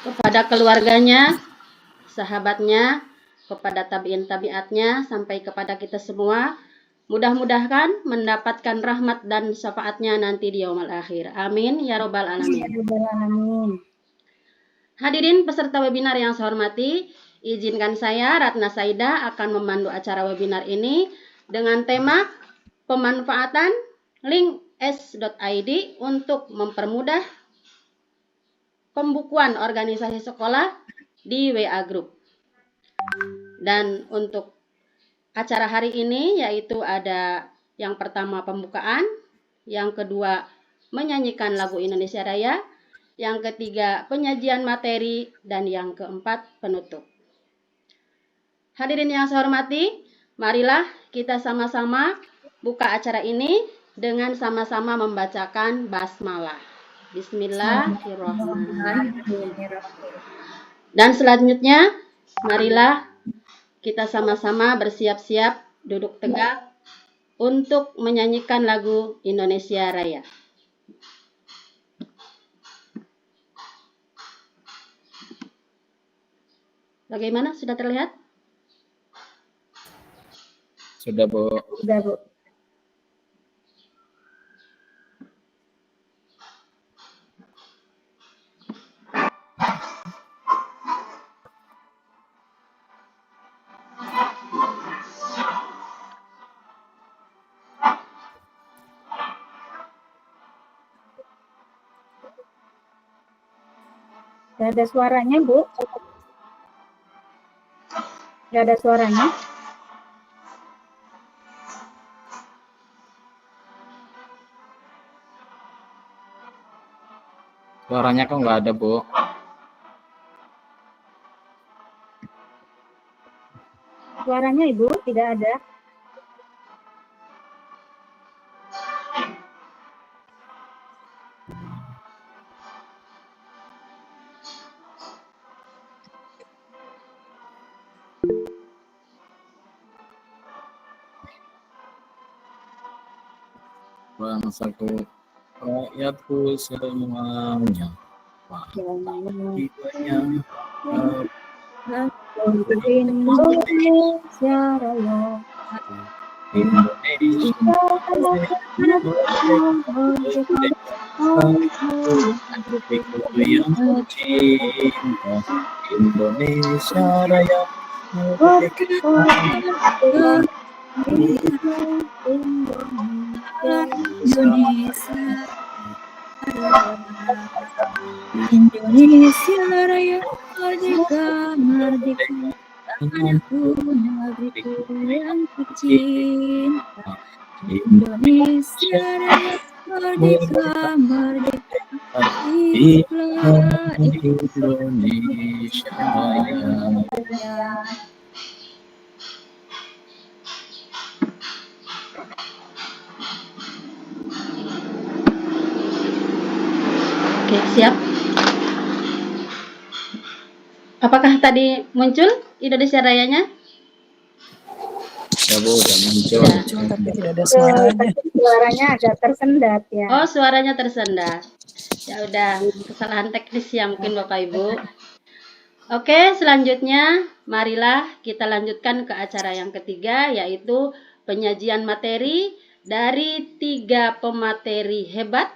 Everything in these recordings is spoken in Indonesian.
kepada keluarganya, sahabatnya, kepada tabi'in tabi'atnya, sampai kepada kita semua. Mudah-mudahan mendapatkan rahmat dan syafaatnya nanti di yaumul akhir. Amin ya robbal alamin. Hadirin peserta webinar yang saya hormati, izinkan saya Ratna Saida akan memandu acara webinar ini dengan tema pemanfaatan link s.id untuk mempermudah pembukuan organisasi sekolah di WA Group. Dan untuk acara hari ini yaitu ada yang pertama pembukaan, yang kedua menyanyikan lagu Indonesia Raya, yang ketiga penyajian materi, dan yang keempat penutup. Hadirin yang saya hormati, marilah kita sama-sama buka acara ini dengan sama-sama membacakan basmalah. Bismillahirrahmanirrahim. Dan selanjutnya, marilah kita sama-sama bersiap-siap duduk tegak untuk menyanyikan lagu Indonesia Raya. Bagaimana? Sudah terlihat? Sudah, Bu. Sudah, Bu. Gak ada suaranya, Bu. Gak ada suaranya. Suaranya kok nggak ada, Bu. Suaranya, Ibu, tidak ada. Bangsaku, rakyatku semuanya, hidupnya Indonesia Raya. Indonesia Raya. Indonesia Raya, merdeka, merdeka, tanahku, negeriku yang kucinta. Indonesia Raya, merdeka, merdeka, hiduplah Indonesia Raya. Oke, siap. Apakah tadi muncul Indonesia Rayanya? Ya, Bu, udah muncul. Ya. Tapi tidak ada suaranya. Suaranya agak tersendat ya. Oh, suaranya tersendat. Ya udah, kesalahan teknis ya mungkin Bapak Ibu. Oke, selanjutnya marilah kita lanjutkan ke acara yang ketiga, yaitu penyajian materi dari 3 pemateri hebat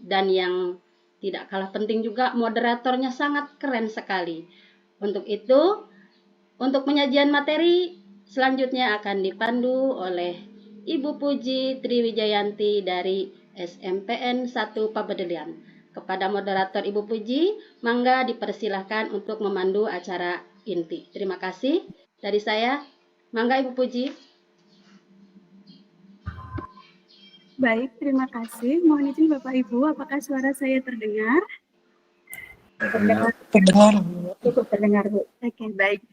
dan yang tidak kalah penting juga moderatornya sangat keren sekali. Untuk itu, untuk penyajian materi selanjutnya akan dipandu oleh Ibu Puji Triwijayanti dari SMPN 1 Pabedelian. Kepada moderator Ibu Puji, mangga dipersilahkan untuk memandu acara inti. Terima kasih dari saya. Mangga Ibu Puji. Baik, terima kasih. Mohon izin Bapak Ibu, apakah suara saya terdengar? Terdengar. Cukup terdengar, Bu. Oke, baik.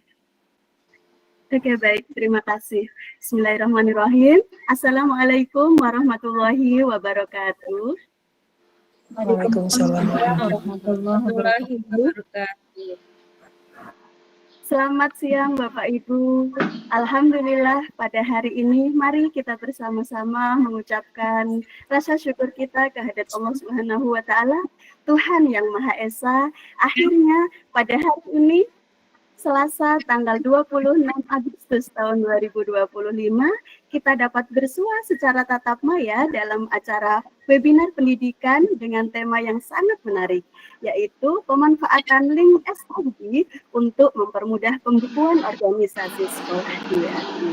Oke, baik. Terima kasih. Bismillahirrahmanirrahim. Assalamualaikum warahmatullahi wabarakatuh. Waalaikumsalam warahmatullahi wabarakatuh. Selamat siang Bapak Ibu. Alhamdulillah pada hari ini mari kita bersama-sama mengucapkan rasa syukur kita kehadirat Allah Subhanahu wa taala Tuhan Yang Maha Esa, akhirnya pada hari ini, Selasa tanggal 26 Agustus tahun 2025, kita dapat bersua secara tatap maya dalam acara webinar pendidikan dengan tema yang sangat menarik, yaitu pemanfaatan link SOB untuk mempermudah pembukuan organisasi sekolah di WAI.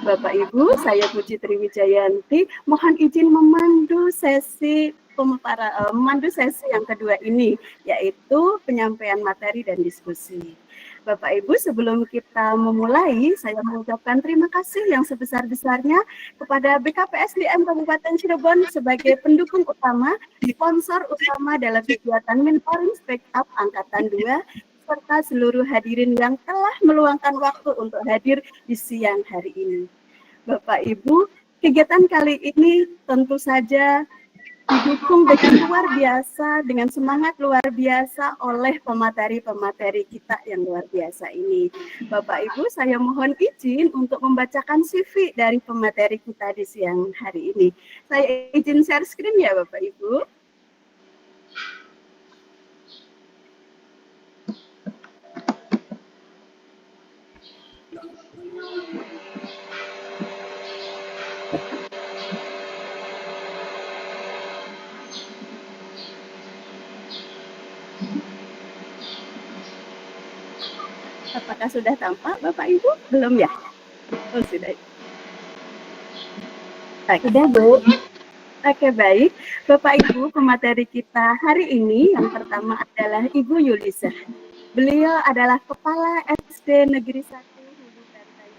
Bapak Ibu, saya Puji Triwijayanti, mohon izin memandu sesi yang kedua ini, yaitu penyampaian materi dan diskusi. Bapak Ibu, sebelum kita memulai, saya mengucapkan terima kasih yang sebesar-besarnya kepada BKPSDM Kabupaten Cirebon sebagai pendukung utama, sponsor utama dalam kegiatan Mentoring Speak Up Angkatan 2, serta seluruh hadirin yang telah meluangkan waktu untuk hadir di siang hari ini. Bapak Ibu, kegiatan kali ini tentu saja didukung dengan luar biasa, dengan semangat luar biasa oleh pemateri-pemateri kita yang luar biasa ini. Bapak Ibu, saya mohon izin untuk membacakan CV dari pemateri kita di siang hari ini. Saya izin share screen ya Bapak Ibu. Apakah sudah tampak Bapak Ibu? Belum ya? Oh sudah. Sudah Bu. Oke baik, Bapak Ibu pemateri kita hari ini yang pertama adalah Ibu Yulisa. Beliau adalah Kepala SD Negeri 1 Hulu Bantai.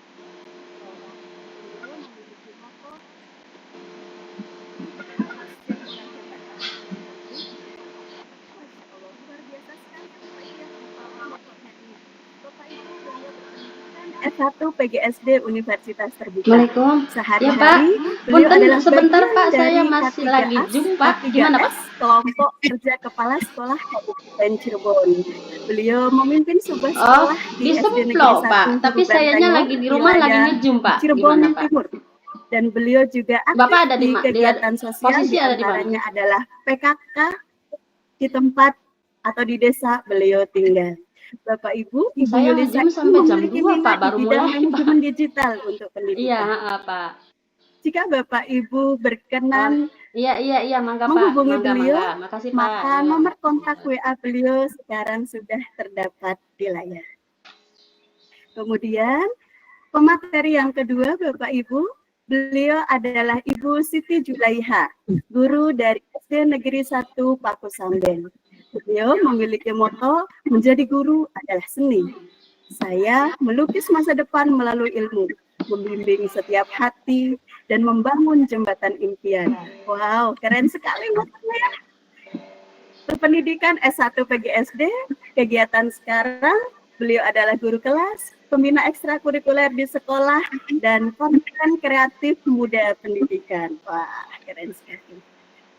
S1 PGSD Universitas Terbuka. Sehari-hari beliau adalah sebentar bagian Pak, dari saya masih lagi jumpa. Gimana Pak? Kelompok kerja kepala sekolah Kabupaten Cirebon. Beliau memimpin sebuah sekolah di SD Negeri 1 Pak, tapi sayanya lagi di rumah lagi ngejum Pak. Cirebon Gimana Pak? Timur. Dan beliau juga aktif Bapak ada di kegiatan sosial, posisi ada di mana? antaranya adalah PKK di tempat atau di desa beliau tinggal. Bapak Ibu, Ibu Saya Yulisa sampai jam memiliki 2 Pak, minat baru di bidang mulai manajemen Pak. digital untuk pendidikan. Iya, Pak. Jika Bapak Ibu berkenan Iya, mangga Pak. menghubungi beliau, Makasih Pak. maka nomor kontak WA beliau sekarang sudah terdapat di layar. Kemudian pemateri yang kedua Bapak Ibu, beliau adalah Ibu Siti Julaiha, guru dari SD Negeri 1 Pakusamben. Beliau memiliki moto, menjadi guru adalah seni. Saya melukis masa depan melalui ilmu, membimbing setiap hati, dan membangun jembatan impian. Wow, keren sekali motonya. Berpendidikan S1 PGSD, kegiatan sekarang, beliau adalah guru kelas, pembina ekstrakurikuler di sekolah, dan konten kreatif muda pendidikan. Wah, keren sekali.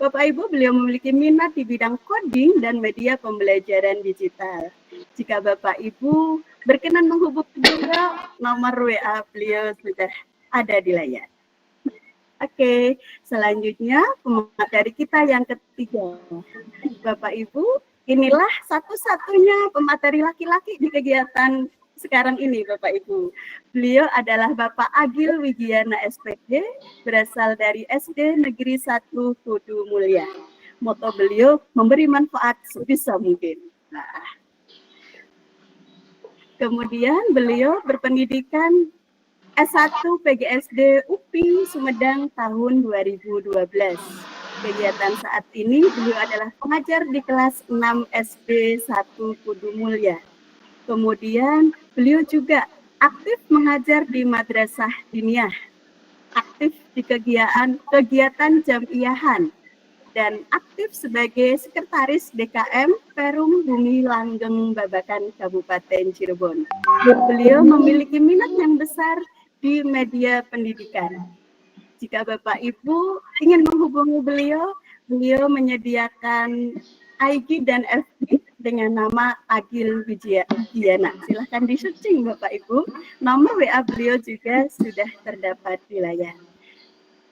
Bapak Ibu, beliau memiliki minat di bidang coding dan media pembelajaran digital. Jika Bapak Ibu berkenan menghubungi beliau, nomor WA beliau sudah ada di layar. Oke, selanjutnya pemateri kita yang ketiga. Bapak Ibu, inilah satu-satunya pemateri laki-laki di kegiatan sekarang ini Bapak Ibu. Beliau adalah Bapak Agil Wigiana SPD, berasal dari SD Negeri 1 Kudu Mulia. Moto beliau, memberi manfaat sebisa mungkin. Nah. Kemudian beliau berpendidikan S1 PGSD UPI Sumedang tahun 2012. Kegiatan saat ini beliau adalah pengajar di kelas 6 SD 1 Kudu Mulia. Kemudian beliau juga aktif mengajar di madrasah diniyah, aktif di kegiatan jamiahan, dan aktif sebagai sekretaris DKM Perum Bumi Langgeng Babakan Kabupaten Cirebon. Beliau memiliki minat yang besar di media pendidikan. Jika Bapak Ibu ingin menghubungi beliau, beliau menyediakan IG dan FB dengan nama Agil Wigiana. Silahkan di-searching Bapak Ibu. Nomor WA beliau juga sudah terdapat di layar.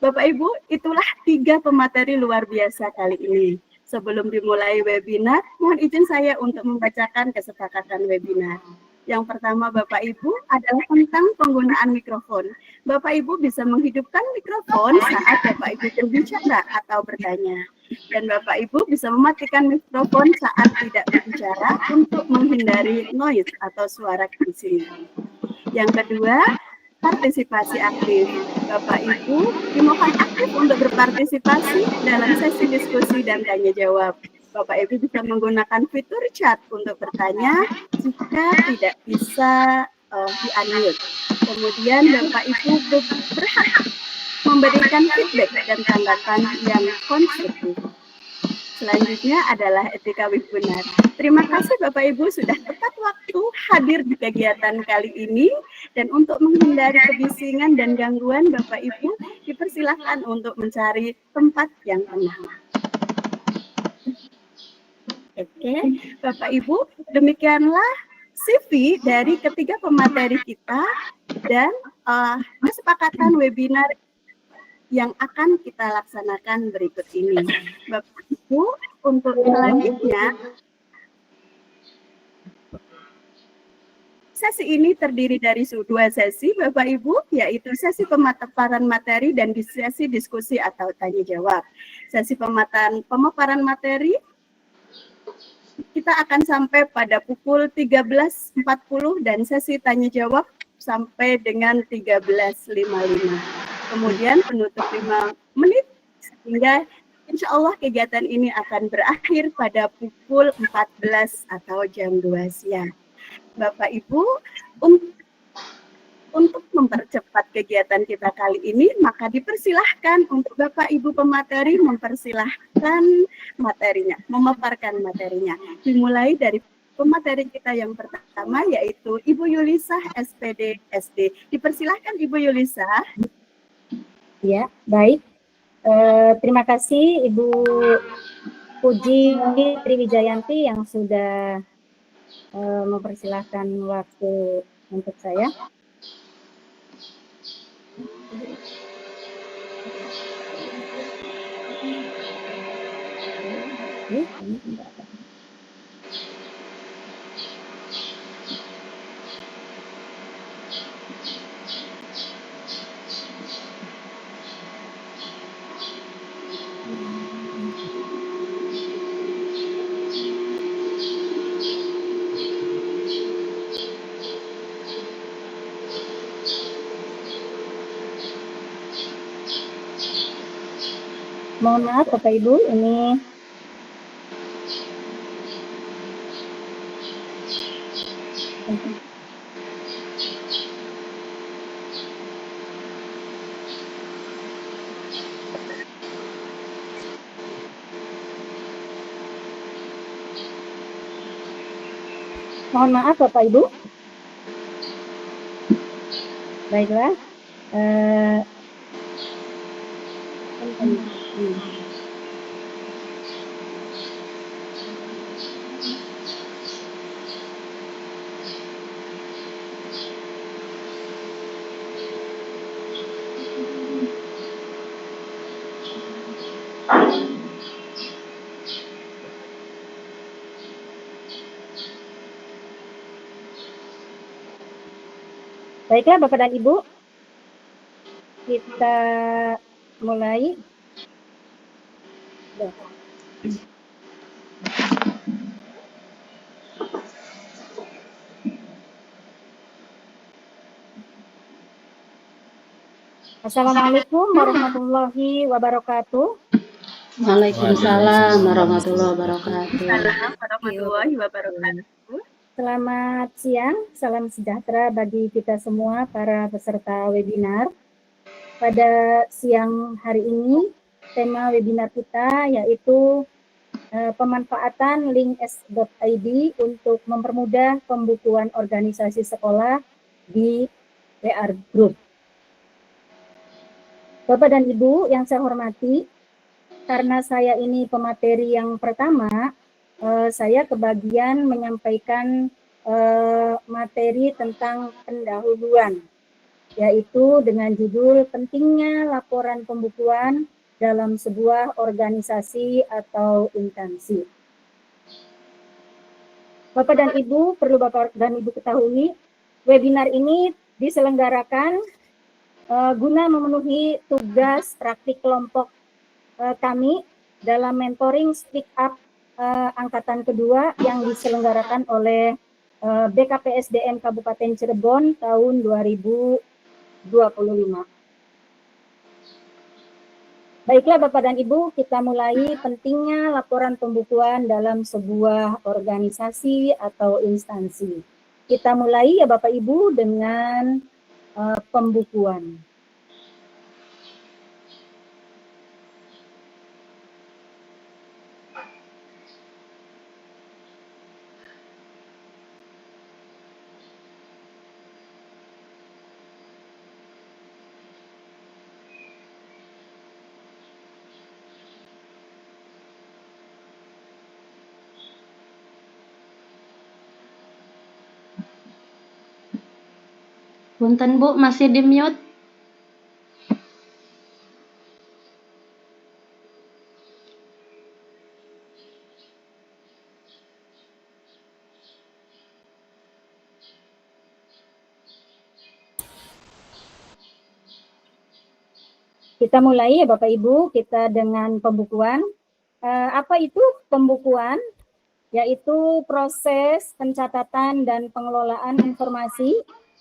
Bapak Ibu, itulah 3 pemateri luar biasa kali ini. Sebelum dimulai webinar, mohon izin saya untuk membacakan kesepakatan webinar. Yang pertama, Bapak Ibu, adalah tentang penggunaan mikrofon. Bapak Ibu bisa menghidupkan mikrofon saat Bapak Ibu berbicara atau bertanya. Dan Bapak Ibu bisa mematikan mikrofon saat tidak berbicara untuk menghindari noise atau suara di sini. Yang kedua, partisipasi aktif. Bapak Ibu dimohon aktif untuk berpartisipasi dalam sesi diskusi dan tanya jawab. Bapak Ibu bisa menggunakan fitur chat untuk bertanya jika tidak bisa di-unmute. Kemudian Bapak Ibu berhak memberikan feedback dan tanggapan yang konstruktif. Selanjutnya adalah etika webinar. Terima kasih Bapak Ibu sudah tepat waktu hadir di kegiatan kali ini, dan untuk menghindari kebisingan dan gangguan, Bapak Ibu dipersilahkan untuk mencari tempat yang tenang. Oke, Bapak Ibu, demikianlah CV dari ketiga pemateri kita dan kesepakatan webinar yang akan kita laksanakan berikut ini. Bapak Ibu, untuk selanjutnya, sesi ini terdiri dari dua sesi, Bapak Ibu, yaitu sesi pemaparan materi dan sesi diskusi atau tanya jawab. Sesi pemaparan materi kita akan sampai pada pukul 13.40 dan sesi tanya jawab sampai dengan 13.55. Kemudian penutup 5 menit, sehingga insya Allah kegiatan ini akan berakhir pada pukul 14 atau jam 2 siang. Bapak Ibu, untuk mempercepat kegiatan kita kali ini, maka dipersilahkan untuk Bapak Ibu pemateri mempersilahkan materinya, memaparkan materinya. Dimulai dari pemateri kita yang pertama, yaitu Ibu Yulisah, SPD, SD. Dipersilahkan Ibu Yulisah. Ya, baik. Terima kasih Ibu Puji Triwijayanti yang sudah mempersilahkan waktu untuk saya. Mohon maaf Bapak Ibu, ini mohon maaf Bapak Ibu. Baiklah. Baiklah Bapak dan Ibu, kita mulai. Assalamualaikum warahmatullahi wabarakatuh. Waalaikumsalam warahmatullahi wabarakatuh. Warahmatullahi wabarakatuh. Selamat siang, salam sejahtera bagi kita semua para peserta webinar. Pada siang hari ini, tema webinar kita yaitu pemanfaatan link s.id untuk mempermudah pembukuan organisasi sekolah di WR Group. Bapak dan Ibu yang saya hormati, karena saya ini pemateri yang pertama, saya kebagian menyampaikan materi tentang pendahuluan, yaitu dengan judul pentingnya laporan pembukuan dalam sebuah organisasi atau instansi. Bapak dan Ibu, perlu Bapak dan Ibu ketahui, webinar ini diselenggarakan guna memenuhi tugas praktik kelompok kami dalam mentoring Speak Up angkatan kedua yang diselenggarakan oleh BKPSDM Kabupaten Cirebon tahun 2025. Baiklah Bapak dan Ibu, kita mulai pentingnya laporan pembukuan dalam sebuah organisasi atau instansi. Kita mulai ya Bapak Ibu dengan pembukuan. Punten Bu, masih di mute. Kita mulai ya Bapak Ibu, kita dengan pembukuan. Apa itu pembukuan? Yaitu proses pencatatan dan pengelolaan informasi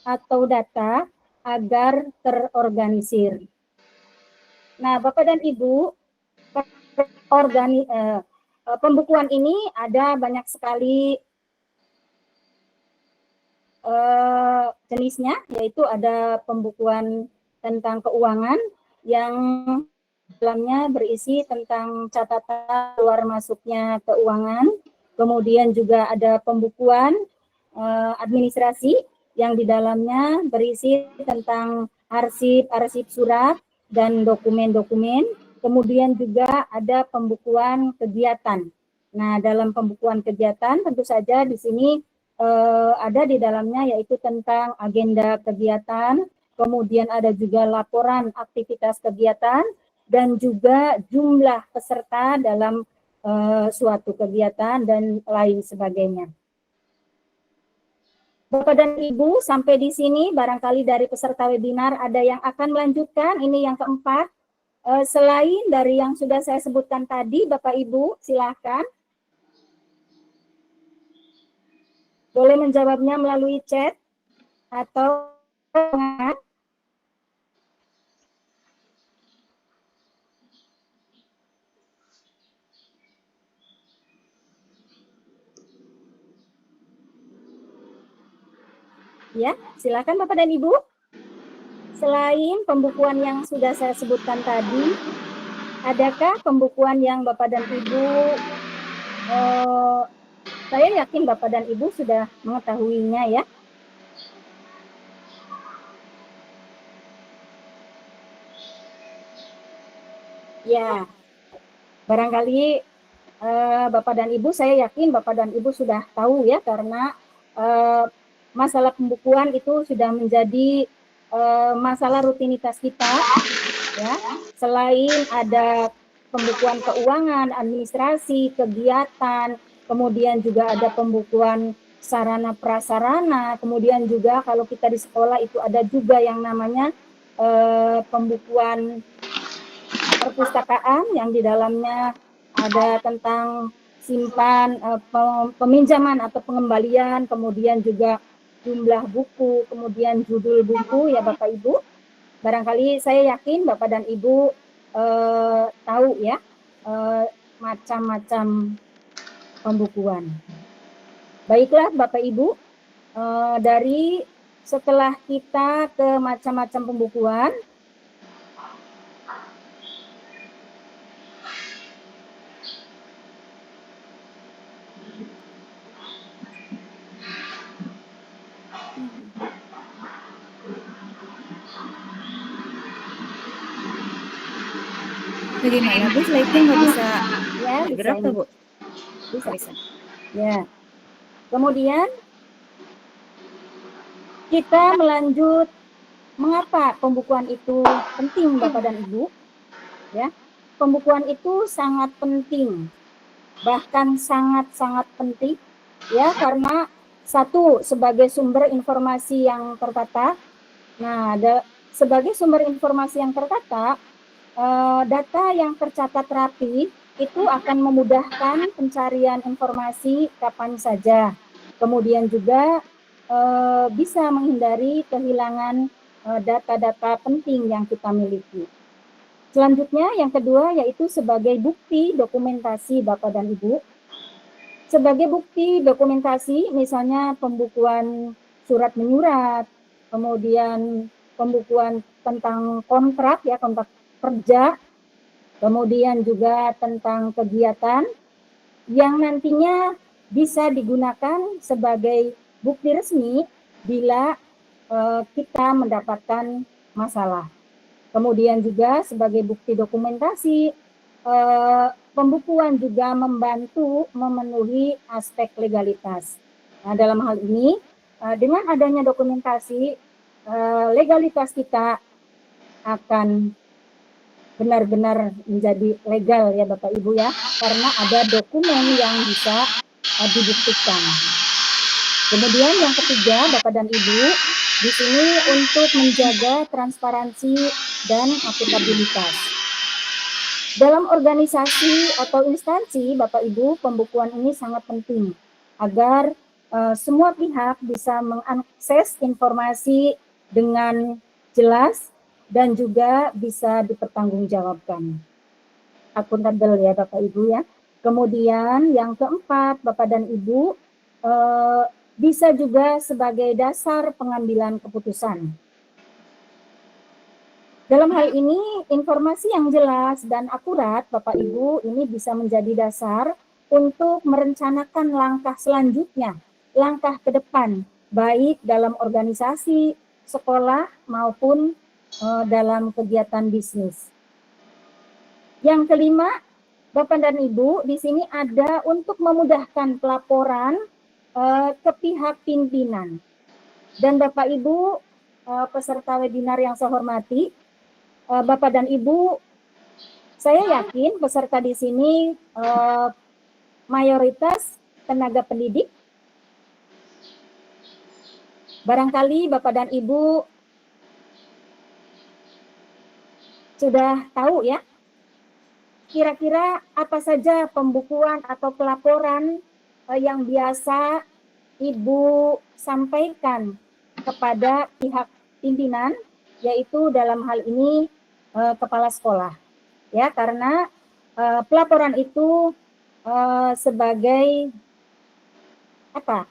atau data agar terorganisir. Nah, Bapak dan Ibu, pembukuan ini ada banyak sekali jenisnya, yaitu ada pembukuan tentang keuangan yang dalamnya berisi tentang catatan keluar masuknya keuangan. Kemudian juga ada pembukuan administrasi yang di dalamnya berisi tentang arsip surat dan dokumen-dokumen. Kemudian juga ada pembukuan kegiatan. Nah, dalam pembukuan kegiatan tentu saja di sini ada di dalamnya yaitu tentang agenda kegiatan, kemudian ada juga laporan aktivitas kegiatan, dan juga jumlah peserta dalam suatu kegiatan dan lain sebagainya. Bapak dan Ibu, sampai di sini barangkali dari peserta webinar ada yang akan melanjutkan. Ini yang keempat. Selain dari yang sudah saya sebutkan tadi, Bapak Ibu silakan. Boleh menjawabnya melalui chat atau ya, silakan Bapak dan Ibu. Selain pembukuan yang sudah saya sebutkan tadi, adakah pembukuan yang Bapak dan Ibu, saya yakin Bapak dan Ibu sudah mengetahuinya ya. Ya, barangkali Bapak dan Ibu, saya yakin Bapak dan Ibu sudah tahu ya, karena masalah pembukuan itu sudah menjadi masalah rutinitas kita ya. Selain ada pembukuan keuangan, administrasi, kegiatan, kemudian juga ada pembukuan sarana prasarana, kemudian juga kalau kita di sekolah itu ada juga yang namanya pembukuan perpustakaan yang di dalamnya ada tentang simpan, peminjaman atau pengembalian, kemudian juga jumlah buku, kemudian judul buku ya Bapak Ibu. Barangkali saya yakin Bapak dan Ibu tahu ya macam-macam pembukuan. Baiklah Bapak Ibu, dari setelah kita ke macam-macam pembukuan, Bagaimana Bu, slide-nya nggak bisa ya bergerak tuh Bu? bisa. Ya. Kemudian kita melanjut mengapa pembukuan itu penting Bapak dan Ibu. Ya. pembukuan itu sangat penting, bahkan sangat-sangat penting, ya, karena satu, sebagai sumber informasi yang tertata. Nah, sebagai sumber informasi yang tertata, data yang tercatat rapi itu akan memudahkan pencarian informasi kapan saja. Kemudian juga bisa menghindari kehilangan data-data penting yang kita miliki. Selanjutnya, yang kedua yaitu sebagai bukti dokumentasi Bapak dan Ibu. Sebagai bukti dokumentasi, misalnya pembukuan surat menyurat, kemudian pembukuan tentang kontrak, ya, kontrak kerja, kemudian juga tentang kegiatan yang nantinya bisa digunakan sebagai bukti resmi bila kita mendapatkan masalah. Kemudian juga sebagai bukti dokumentasi, pembukuan juga membantu memenuhi aspek legalitas. Nah, dalam hal ini, dengan adanya dokumentasi, legalitas kita akan benar-benar menjadi legal, ya Bapak Ibu, ya, karena ada dokumen yang bisa dibuktikan. Kemudian yang ketiga, Bapak dan Ibu, di sini untuk menjaga transparansi dan akuntabilitas. Dalam organisasi atau instansi, Bapak Ibu, pembukuan ini sangat penting agar semua pihak bisa mengakses informasi dengan jelas dan juga bisa dipertanggungjawabkan. Akuntabel, ya Bapak Ibu, ya. Kemudian yang keempat, Bapak dan Ibu, bisa juga sebagai dasar pengambilan keputusan. Dalam hal ini, informasi yang jelas dan akurat, Bapak Ibu, ini bisa menjadi dasar untuk merencanakan langkah selanjutnya, langkah ke depan, baik dalam organisasi, sekolah, maupun dalam kegiatan bisnis. Yang kelima, Bapak dan Ibu, di sini ada untuk memudahkan pelaporan ke pihak pimpinan. Dan Bapak Ibu, peserta webinar yang saya hormati, Bapak dan Ibu, saya yakin peserta di sini mayoritas tenaga pendidik. Barangkali Bapak dan Ibu sudah tahu, ya, kira-kira apa saja pembukuan atau pelaporan yang biasa Ibu sampaikan kepada pihak pimpinan, yaitu dalam hal ini kepala sekolah, ya, karena pelaporan itu sebagai apa?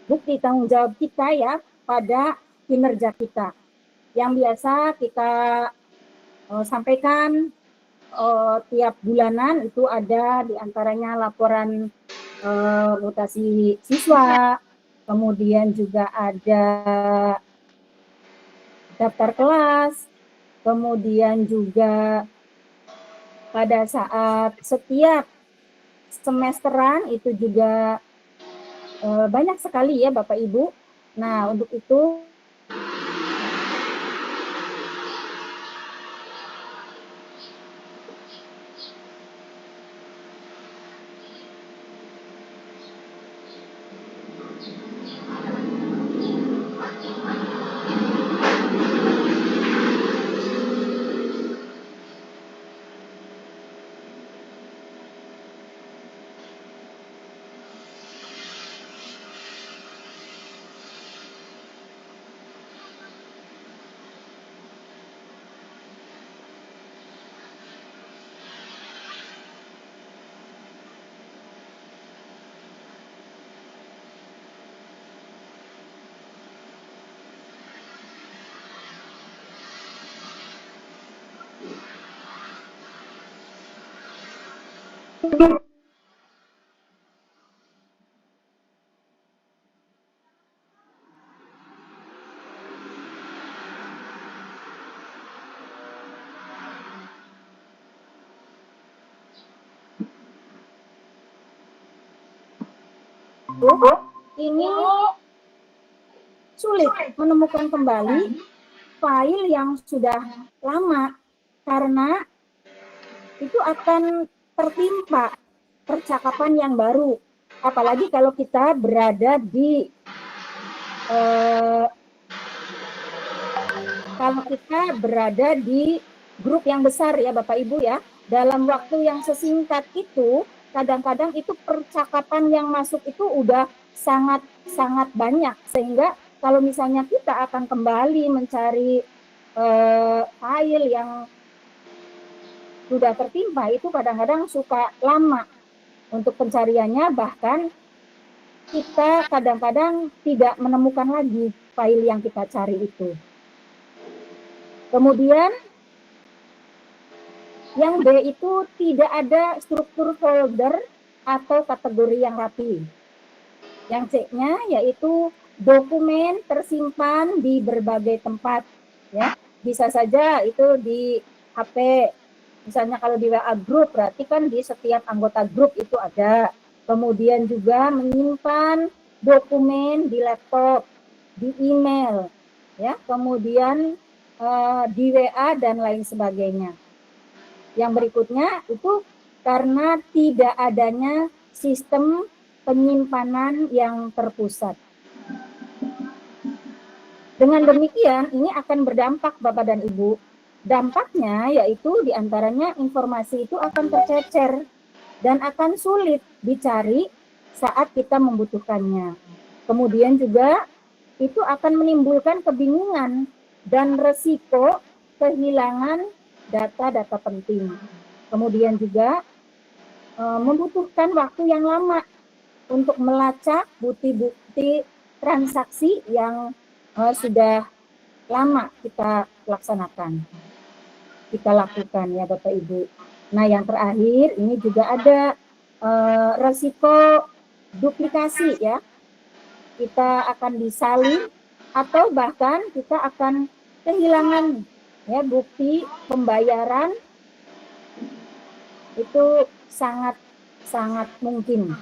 Bukti tanggung jawab kita, ya, pada kinerja kita. Yang biasa kita sampaikan tiap bulanan itu ada diantaranya laporan mutasi siswa, kemudian juga ada daftar kelas, kemudian juga pada saat setiap semesteran itu juga banyak sekali, ya Bapak Ibu. Nah, untuk itu ini sulit menemukan kembali file yang sudah lama karena itu akan tertimpa percakapan yang baru. Apalagi kalau kita berada di grup yang besar ya Bapak Ibu ya, dalam waktu yang sesingkat itu, kadang-kadang itu percakapan yang masuk itu udah sangat banyak, sehingga kalau misalnya kita akan kembali mencari file yang sudah tertimpa, itu kadang-kadang suka lama untuk pencariannya, bahkan kita kadang-kadang tidak menemukan lagi file yang kita cari itu. Kemudian yang B itu tidak ada struktur folder atau kategori yang rapi. Yang C-nya yaitu dokumen tersimpan di berbagai tempat, ya. Bisa saja itu di HP. Misalnya kalau di WA group, berarti kan di setiap anggota grup itu ada. Kemudian juga menyimpan dokumen di laptop, di email, ya. Kemudian di WA dan lain sebagainya. Yang berikutnya itu karena tidak adanya sistem penyimpanan yang terpusat. Dengan demikian, ini akan berdampak Bapak dan Ibu. Dampaknya yaitu diantaranya informasi itu akan tercecer dan akan sulit dicari saat kita membutuhkannya. Kemudian juga itu akan menimbulkan kebingungan dan resiko kehilangan data-data penting. Kemudian juga membutuhkan waktu yang lama untuk melacak bukti-bukti transaksi yang sudah lama kita laksanakan, kita lakukan ya Bapak Ibu. Nah yang terakhir ini juga ada resiko duplikasi ya. Kita akan disalin atau bahkan kita akan kehilangan ya bukti pembayaran, itu sangat mungkin.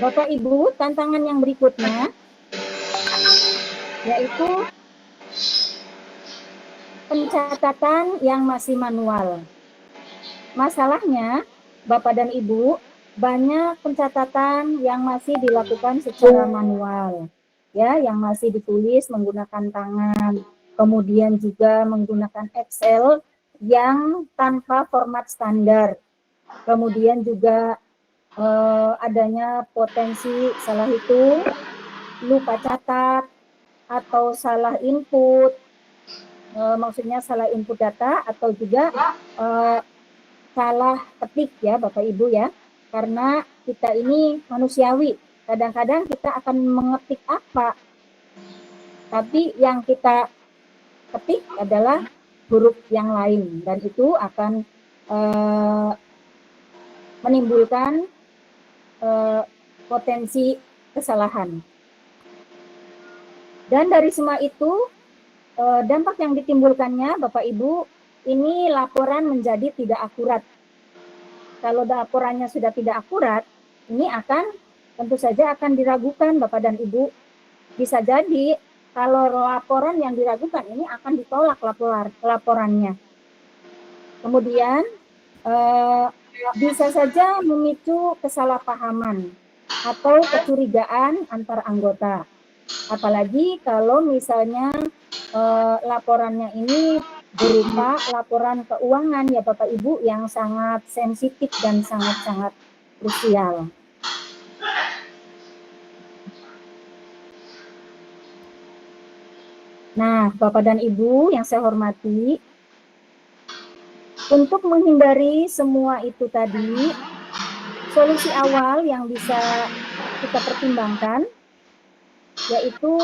Bapak Ibu, tantangan yang berikutnya yaitu pencatatan yang masih manual. Masalahnya, Bapak dan Ibu, banyak pencatatan yang masih dilakukan secara manual, ya, yang masih ditulis menggunakan tangan, kemudian juga menggunakan Excel yang tanpa format standar. Kemudian juga adanya potensi salah hitung, lupa catat, atau salah input, maksudnya salah input data, atau juga salah ketik ya Bapak Ibu ya, karena kita ini manusiawi, kadang-kadang kita akan mengetik apa, tapi yang kita ketik adalah huruf yang lain, dan itu akan menimbulkan potensi kesalahan. Dan dari semua itu, dampak yang ditimbulkannya Bapak Ibu, ini laporan menjadi tidak akurat. Kalau laporannya sudah tidak akurat, ini akan tentu saja akan diragukan Bapak dan Ibu. Bisa jadi kalau laporan yang diragukan ini akan ditolak laporannya. Kemudian bisa saja memicu kesalahpahaman atau kecurigaan antar anggota. Apalagi kalau misalnya laporannya ini berupa laporan keuangan ya Bapak Ibu yang sangat sensitif dan sangat krusial. Nah, Bapak dan Ibu yang saya hormati, untuk menghindari semua itu tadi, solusi awal yang bisa kita pertimbangkan yaitu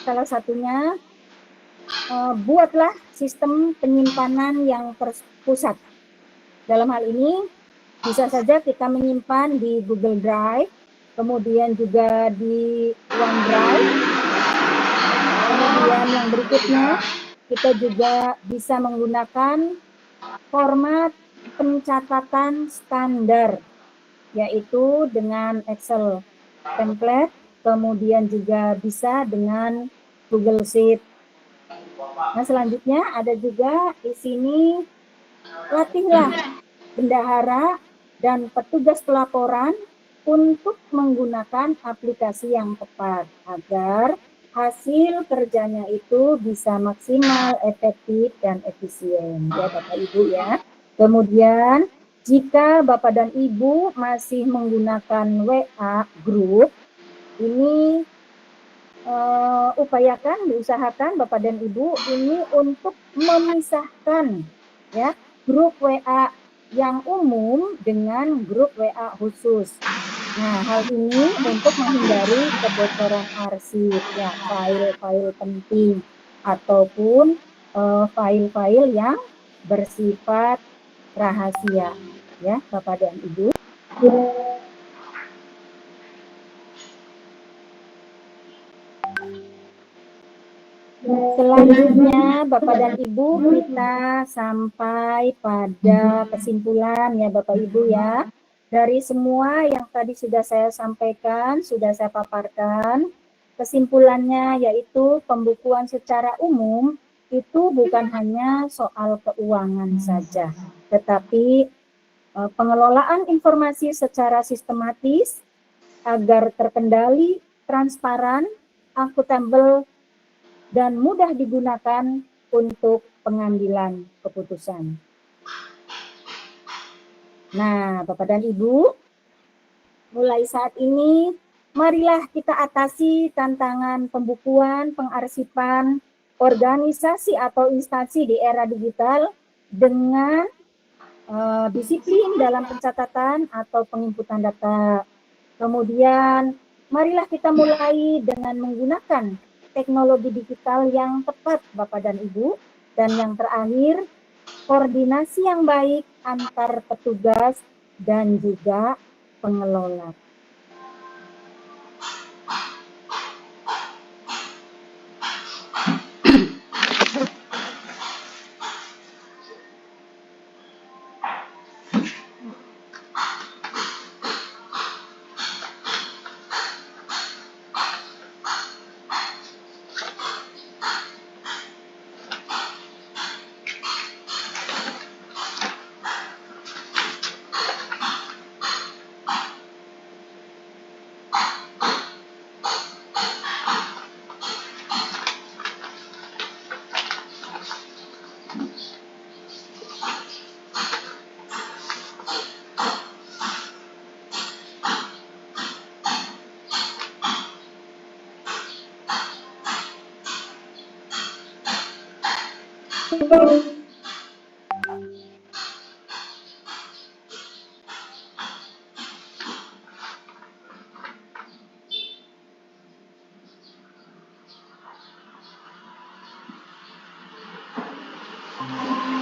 salah satunya buatlah sistem penyimpanan yang terpusat. Dalam hal ini bisa saja kita menyimpan di Google Drive, kemudian juga di OneDrive. Kemudian yang berikutnya kita juga bisa menggunakan format pencatatan standar, yaitu dengan Excel. template, kemudian juga bisa dengan Google Sheet. Nah, selanjutnya ada juga di sini, latihlah bendahara dan petugas pelaporan untuk menggunakan aplikasi yang tepat agar hasil kerjanya itu bisa maksimal, efektif, dan efisien. Ya Bapak Ibu ya. Kemudian jika Bapak dan Ibu masih menggunakan WA group, ini diusahakan Bapak dan Ibu ini untuk memisahkan ya grup WA yang umum dengan grup WA khusus. Nah, hal ini untuk menghindari kebocoran arsip ya, file-file penting ataupun file-file yang bersifat rahasia ya, Bapak dan Ibu. Selanjutnya Bapak dan Ibu, kita sampai pada kesimpulan ya Bapak Ibu ya. Dari semua yang tadi sudah saya sampaikan, sudah saya paparkan, kesimpulannya yaitu pembukuan secara umum itu bukan hanya soal keuangan saja, tetapi pengelolaan informasi secara sistematis agar terkendali, transparan, akuntabel, dan mudah digunakan untuk pengambilan keputusan. Nah, Bapak dan Ibu, mulai saat ini, marilah kita atasi tantangan pembukuan, pengarsipan, organisasi atau instansi di era digital dengan disiplin dalam pencatatan atau penginputan data. Kemudian, marilah kita mulai dengan menggunakan teknologi digital yang tepat, Bapak dan Ibu. Dan yang terakhir, koordinasi yang baik antar petugas dan juga pengelola.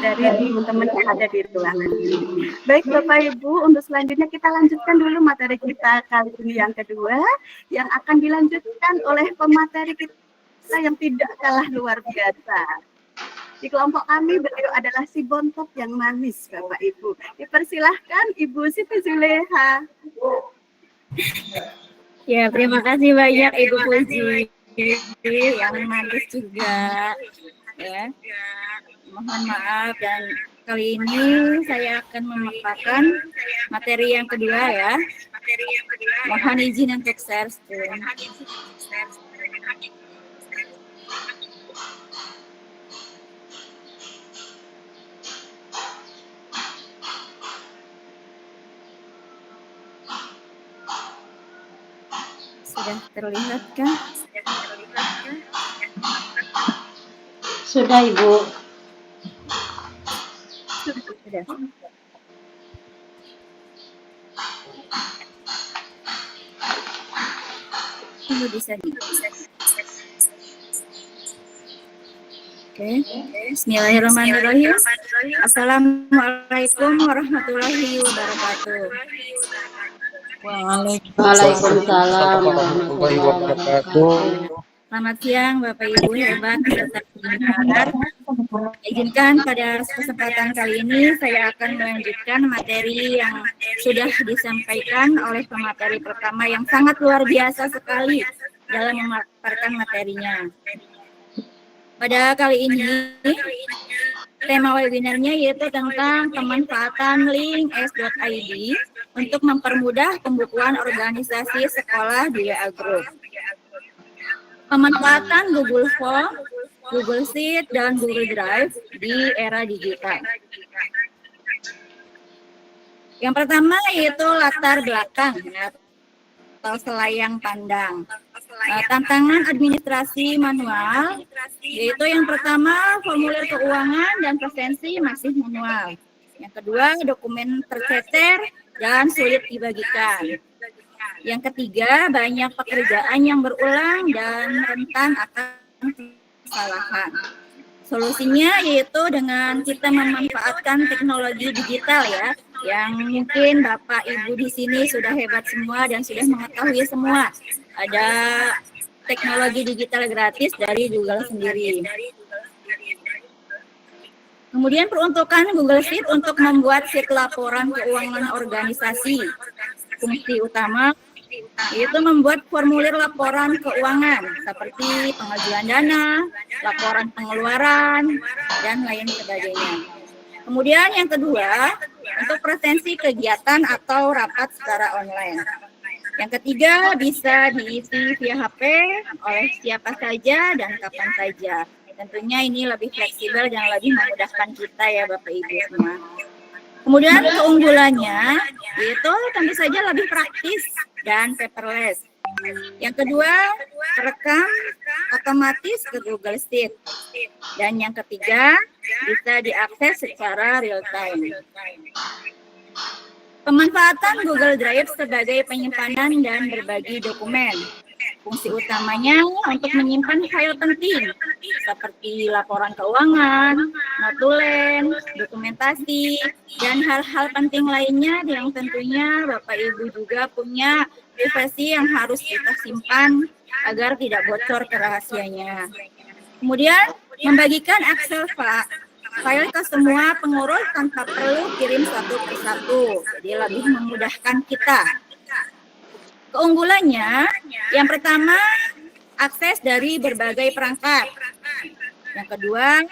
Dari teman-teman yang ada di ruangan ini. Baik Bapak Ibu, untuk selanjutnya kita lanjutkan dulu materi kita kali ini yang kedua, yang akan dilanjutkan oleh pemateri kita yang tidak kalah luar biasa. Di kelompok kami beliau adalah si bontot yang manis, Bapak Ibu. Dipersilahkan Ibu Siti Zuleha. Ya, terima kasih banyak Ibu Puji yang manis juga. Ya. Mohon maaf, dan kali ini saya akan memaparkan materi yang kedua ya. Mohon izin untuk share screen. Sudah terlihat kan? Sudah Ibu. Sudah. Tunggu bisa nih. Oke. Bismillahirrahmanirrahim. Assalamualaikum warahmatullahi wabarakatuh. Waalaikumsalam warahmatullahi wabarakatuh. Selamat siang Bapak Ibu hebat peserta webinar. Izinkan pada kesempatan kali ini saya akan melanjutkan materi yang sudah disampaikan oleh pemateri pertama yang sangat luar biasa sekali dalam memaparkan materinya. Pada kali ini, tema webinarnya yaitu tentang pemanfaatan link s.id untuk mempermudah pembukuan organisasi sekolah di WA Group. Pemanfaatan Google Form, Google Sheet, dan Google Drive di era digital. Yang pertama yaitu latar belakang atau selayang pandang. Tantangan administrasi manual, yaitu yang pertama formulir keuangan dan presensi masih manual. Yang kedua dokumen tercecer dan sulit dibagikan. Yang ketiga banyak pekerjaan yang berulang dan rentan akan kesalahan. Solusinya yaitu dengan kita memanfaatkan teknologi digital ya, yang mungkin Bapak Ibu di sini sudah hebat semua dan sudah mengetahui semua. Ada teknologi digital gratis dari Google sendiri. Kemudian peruntukan Google Sheet untuk membuat sheet laporan keuangan organisasi. Fungsi utama yaitu membuat formulir laporan keuangan seperti pengajuan dana, laporan pengeluaran, dan lain sebagainya. Kemudian yang kedua, untuk presensi kegiatan atau rapat secara online. Yang ketiga, bisa diisi via HP oleh siapa saja dan kapan saja. Tentunya ini lebih fleksibel dan lebih memudahkan kita ya Bapak Ibu semua. Kemudian keunggulannya yaitu tentu saja lebih praktis dan paperless. Yang kedua, rekam otomatis ke Google Sheet. Dan yang ketiga, bisa diakses secara real time. Pemanfaatan Google Drive sebagai penyimpanan dan berbagi dokumen. Fungsi utamanya untuk menyimpan file penting seperti laporan keuangan, notulen, dokumentasi, dan hal-hal penting lainnya yang tentunya Bapak Ibu juga punya privasi yang harus kita simpan agar tidak bocor ke rahasianya. Kemudian membagikan Excel file ke semua pengurus tanpa perlu kirim satu persatu, jadi lebih memudahkan kita. Keunggulannya, yang pertama, akses dari berbagai perangkat. Yang kedua,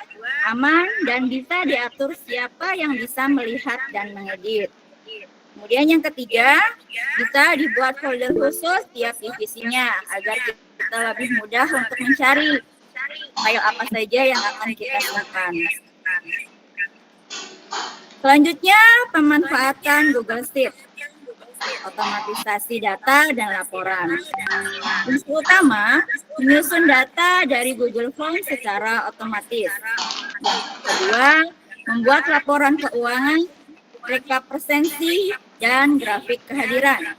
aman dan bisa diatur siapa yang bisa melihat dan mengedit. Kemudian yang ketiga, bisa dibuat folder khusus tiap divisinya agar kita lebih mudah untuk mencari file apa saja yang akan kita simpan. Selanjutnya, pemanfaatan Google Sheet. Otomatisasi data dan laporan. Fungsi utama, menyusun data dari Google Form secara otomatis. Yang kedua, membuat laporan keuangan, rekap presensi, dan grafik kehadiran.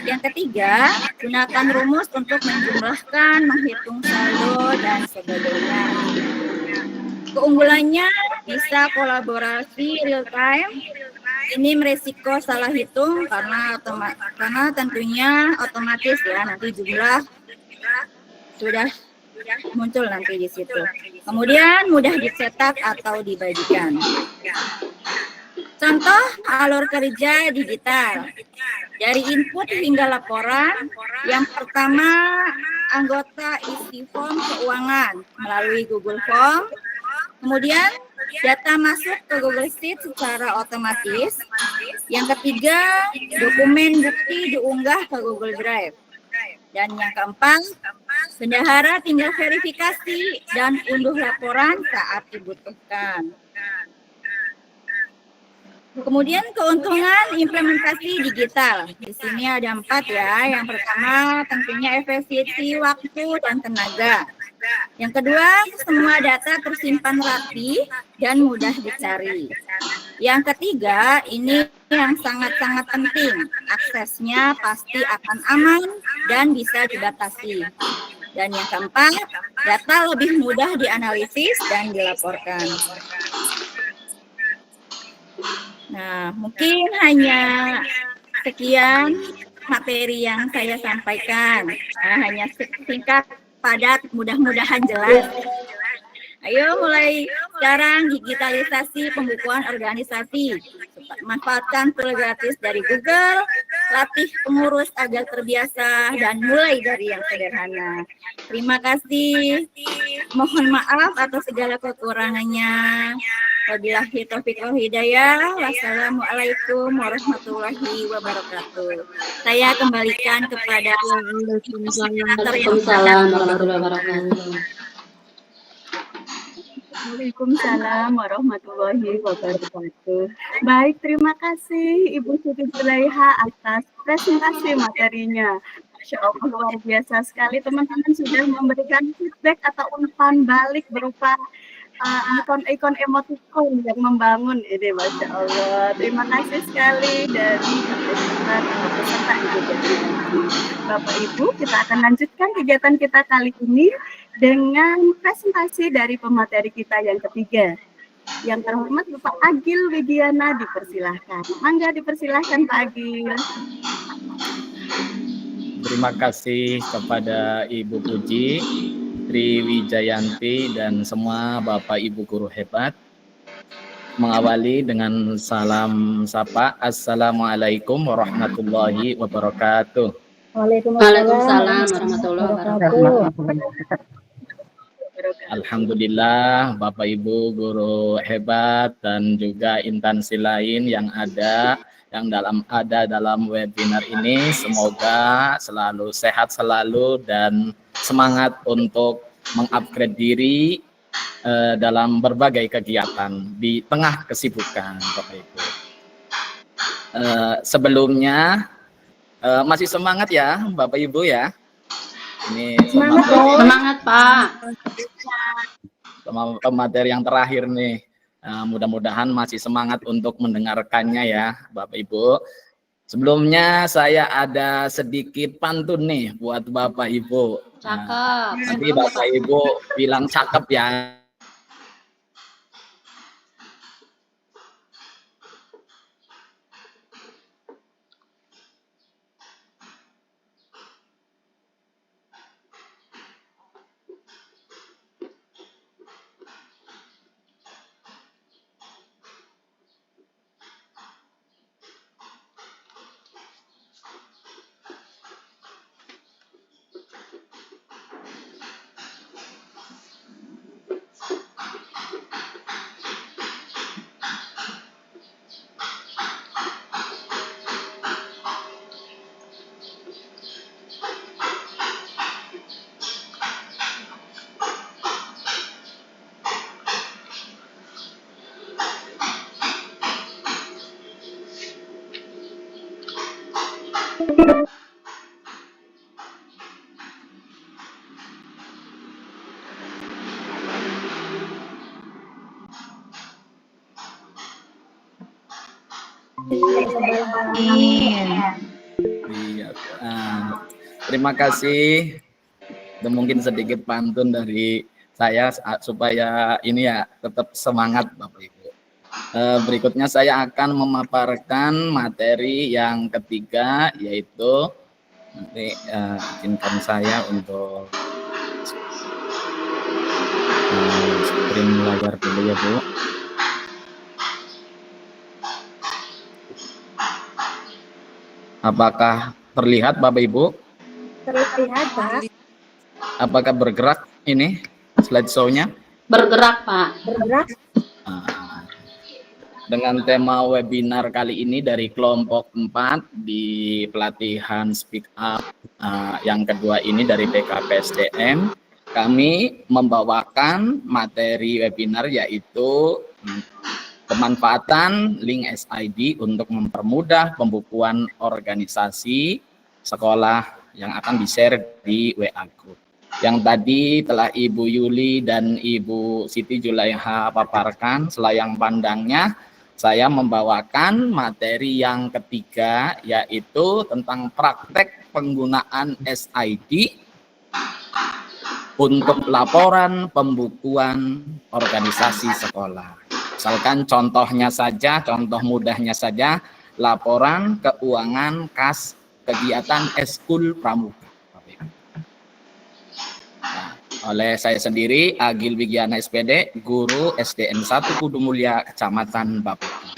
Yang ketiga, gunakan rumus untuk menjumlahkan, menghitung saldo, dan sebagainya. Keunggulannya bisa kolaborasi real time. Ini meresiko salah hitung karena tentunya otomatis ya nanti jumlah sudah muncul nanti di situ. Kemudian mudah dicetak atau dibagikan. Contoh alur kerja digital. Dari input hingga laporan, yang pertama anggota isi form keuangan melalui Google Form. Kemudian data masuk ke Google Sheet secara otomatis. Yang ketiga, dokumen bukti diunggah ke Google Drive. Dan yang keempat, bendahara tinggal verifikasi dan unduh laporan saat dibutuhkan. Kemudian keuntungan implementasi digital. Di sini ada 4 ya. Yang pertama tentunya efisiensi waktu dan tenaga. Yang kedua, semua data tersimpan rapi dan mudah dicari. Yang ketiga, ini yang sangat-sangat penting. Aksesnya pasti akan aman dan bisa dibatasi. Dan yang keempat, data lebih mudah dianalisis dan dilaporkan. Nah, mungkin hanya sekian materi yang saya sampaikan. Hanya singkat, padat, mudah-mudahan jelas. Ayo mulai sekarang digitalisasi pembukuan organisasi. Manfaatkan tool gratis dari Google, latih pengurus agar terbiasa, dan mulai dari yang sederhana. Terima kasih. Mohon maaf atas segala kekurangannya. Wabillahi taufiq wal hidayah. Wassalamualaikum warahmatullahi wabarakatuh. Saya kembalikan kepada Waalaikumsalam warahmatullahi wabarakatuh. Waalaikumsalam warahmatullahi wabarakatuh. Baik, terima kasih Ibu Siti Zulaiha atas presentasi materinya. Masya Allah, luar biasa sekali. Teman-teman sudah memberikan feedback atau umpan balik berupa ikon-ikon emoticon yang membangun ini, Masya Allah. Terima kasih sekali dari peserta Ibu Jayanti. Bapak Ibu, kita akan lanjutkan kegiatan kita kali ini dengan presentasi dari pemateri kita yang ketiga. Yang terhormat Bapak Agil Widiana, dipersilahkan. Mangga dipersilahkan Pak Agil. Terima kasih kepada Ibu Puji, Tri Wijayanti, dan semua Bapak Ibu guru hebat. Mengawali dengan salam sapa. Assalamualaikum warahmatullahi wabarakatuh. Waalaikumsalam warahmatullahi wabarakatuh. Alhamdulillah, Bapak Ibu guru hebat dan juga instansi lain yang ada dalam webinar ini, semoga selalu sehat selalu dan semangat untuk mengupgrade diri dalam berbagai kegiatan di tengah kesibukan, Bapak Ibu. Sebelumnya masih semangat ya, Bapak Ibu ya. Ini Semangat Pak. Sama materi yang terakhir nih. Mudah-mudahan masih semangat untuk mendengarkannya ya, Bapak Ibu. Sebelumnya saya ada sedikit pantun nih buat Bapak Ibu. Cakep. Nanti Bapak Ibu bilang cakep ya. Iya. Terima kasih. Dan mungkin sedikit pantun dari saya supaya ini ya tetap semangat Bapak Ibu. Berikutnya saya akan memaparkan materi yang ketiga, yaitu nanti izinkan saya untuk screen layar dulu ya Bu. Apakah terlihat Bapak Ibu? Terlihat Pak. Apakah bergerak ini slideshow-nya? Bergerak Pak. Bergerak. Dengan tema webinar kali ini dari kelompok 4 di pelatihan Speak Up yang kedua ini dari BKPSDM, kami membawakan materi webinar yaitu pemanfaatan link SID untuk mempermudah pembukuan organisasi sekolah yang akan di-share di WA Group. Yang tadi telah Ibu Yuli dan Ibu Siti Zulaiha paparkan selayang pandangnya. Saya membawakan materi yang ketiga, yaitu tentang praktek penggunaan SID untuk laporan pembukuan organisasi sekolah. Misalkan contohnya saja, contoh mudahnya saja, laporan keuangan kas kegiatan eskul pramuka. Nah, oleh saya sendiri, Agil Wigiana SPD, guru SDN 1 Kudu Mulia, Kecamatan Bapeten.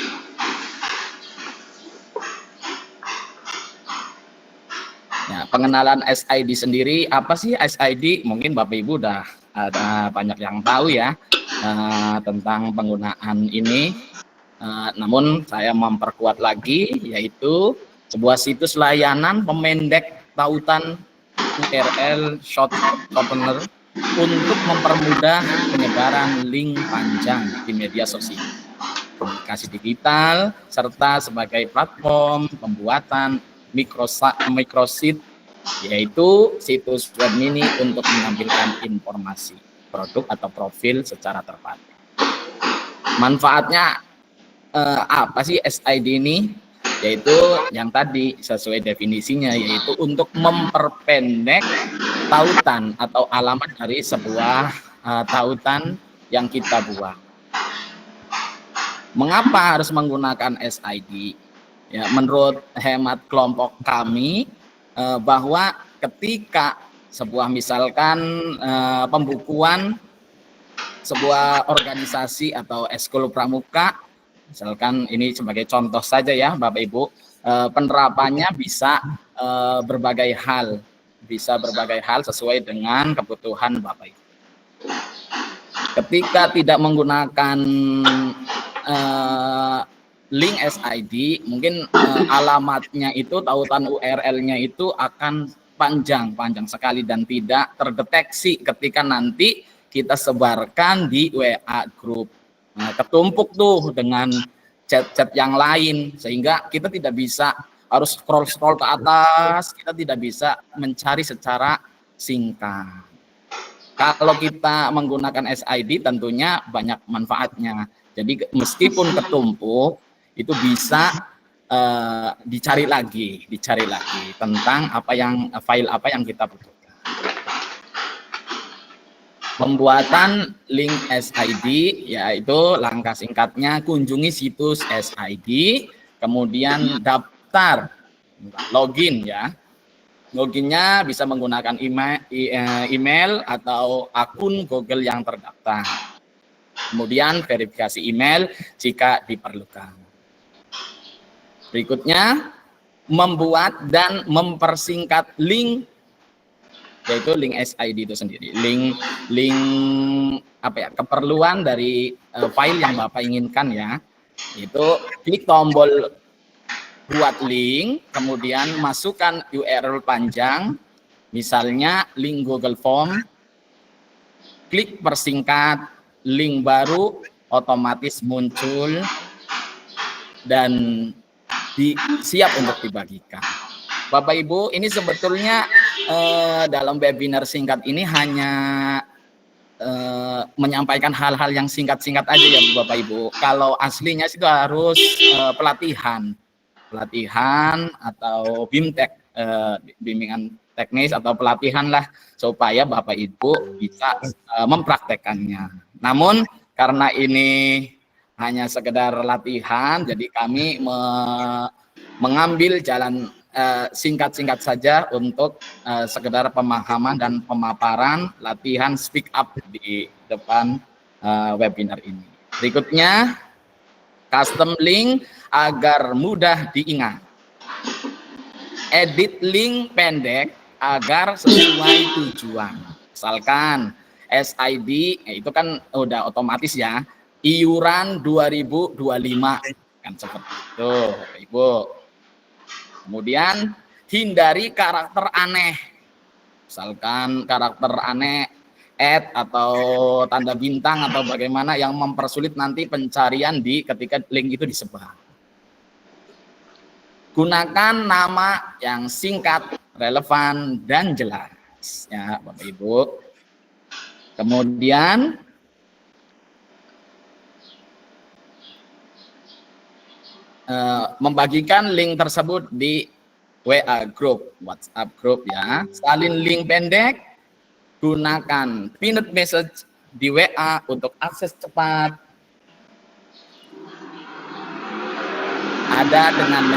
Ya, pengenalan SID sendiri, apa sih SID? Mungkin Bapak Ibu udah ada banyak yang tahu ya tentang penggunaan ini. Namun saya memperkuat lagi, yaitu sebuah situs layanan pemendek tautan URL shortener untuk mempermudah penyebaran link panjang di media sosial, komunikasi digital, serta sebagai platform pembuatan microsite, yaitu situs web mini untuk menampilkan informasi produk atau profil secara terpadu. Manfaatnya apa sih SID ini? Yaitu yang tadi sesuai definisinya, yaitu untuk memperpendek tautan atau alamat dari sebuah tautan yang kita buat. Mengapa harus menggunakan SID? Ya, menurut hemat kelompok kami, bahwa ketika sebuah misalkan pembukuan sebuah organisasi atau ekskul pramuka, misalkan ini sebagai contoh saja ya Bapak Ibu, penerapannya bisa berbagai hal sesuai dengan kebutuhan Bapak Ibu. Ketika tidak menggunakan link SID, mungkin alamatnya itu, tautan URL-nya itu akan panjang sekali dan tidak terdeteksi ketika nanti kita sebarkan di WA group. Nah, ketumpuk tuh dengan chat-chat yang lain, sehingga kita tidak bisa harus scroll ke atas, kita tidak bisa mencari secara singkat. Kalau kita menggunakan SID tentunya banyak manfaatnya. Jadi meskipun ketumpuk, itu bisa dicari lagi tentang file apa yang kita butuhkan. Pembuatan link SID, yaitu langkah singkatnya kunjungi situs SID, kemudian daftar, login ya. Loginnya bisa menggunakan email atau akun Google yang terdaftar. Kemudian verifikasi email jika diperlukan. Berikutnya, membuat dan mempersingkat link, yaitu link SID itu sendiri. Link keperluan dari file yang Bapak inginkan ya. Itu klik tombol buat link, kemudian masukkan URL panjang, misalnya link Google Form, klik persingkat, link baru otomatis muncul dan siap untuk dibagikan. Bapak Ibu, ini sebetulnya dalam webinar singkat ini hanya menyampaikan hal-hal yang singkat-singkat aja ya Bapak Ibu. Kalau aslinya itu harus pelatihan atau BIMTEK, bimbingan teknis atau pelatihan lah, supaya Bapak Ibu bisa mempraktekannya. Namun karena ini hanya sekedar latihan, jadi kami mengambil jalan singkat-singkat saja untuk sekedar pemahaman dan pemaparan latihan speak up di depan webinar ini. Berikutnya, custom link agar mudah diingat. Edit link pendek agar sesuai tujuan. Misalkan SID, itu kan udah otomatis ya, iuran 2025 kan seperti itu Ibu. Kemudian hindari karakter aneh, misalkan karakter aneh atau tanda bintang atau bagaimana yang mempersulit nanti pencarian ketika link itu disebar. Gunakan nama yang singkat, relevan dan jelas ya Bapak Ibu. Kemudian membagikan link tersebut di WA group, WhatsApp group ya. Salin link pendek, gunakan pinned message di WA untuk akses cepat. Ada dengan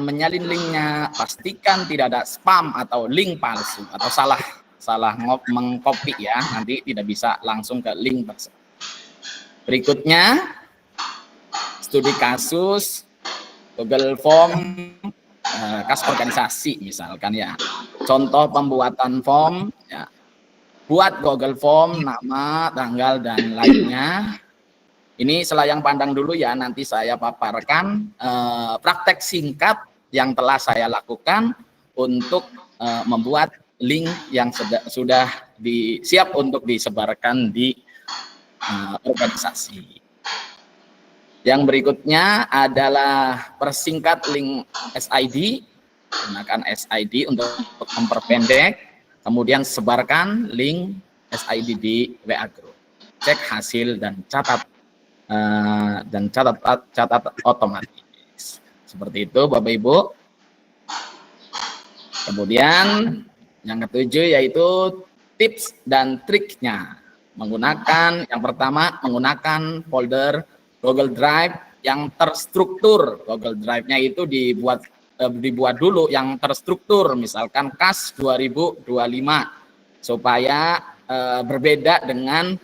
menyalin linknya, pastikan tidak ada spam atau link palsu atau salah salah mengcopy ya, nanti tidak bisa langsung ke link tersebut. Berikutnya, studi kasus, Google Form, kas organisasi misalkan ya. Contoh pembuatan form, ya. Buat Google Form, nama, tanggal, dan lainnya. Ini selayang pandang dulu ya, nanti saya paparkan praktek singkat yang telah saya lakukan untuk membuat link yang sudah siap untuk disebarkan di organisasi. Yang berikutnya adalah persingkat link SID, gunakan SID untuk memperpendek, kemudian sebarkan link SID di WA Group. Cek hasil dan catat otomatis. Seperti itu Bapak Ibu. Kemudian yang ketujuh yaitu tips dan triknya. Yang pertama menggunakan folder Google Drive yang terstruktur. Google Drive-nya itu dibuat dulu yang terstruktur, misalkan KAS 2025, supaya berbeda dengan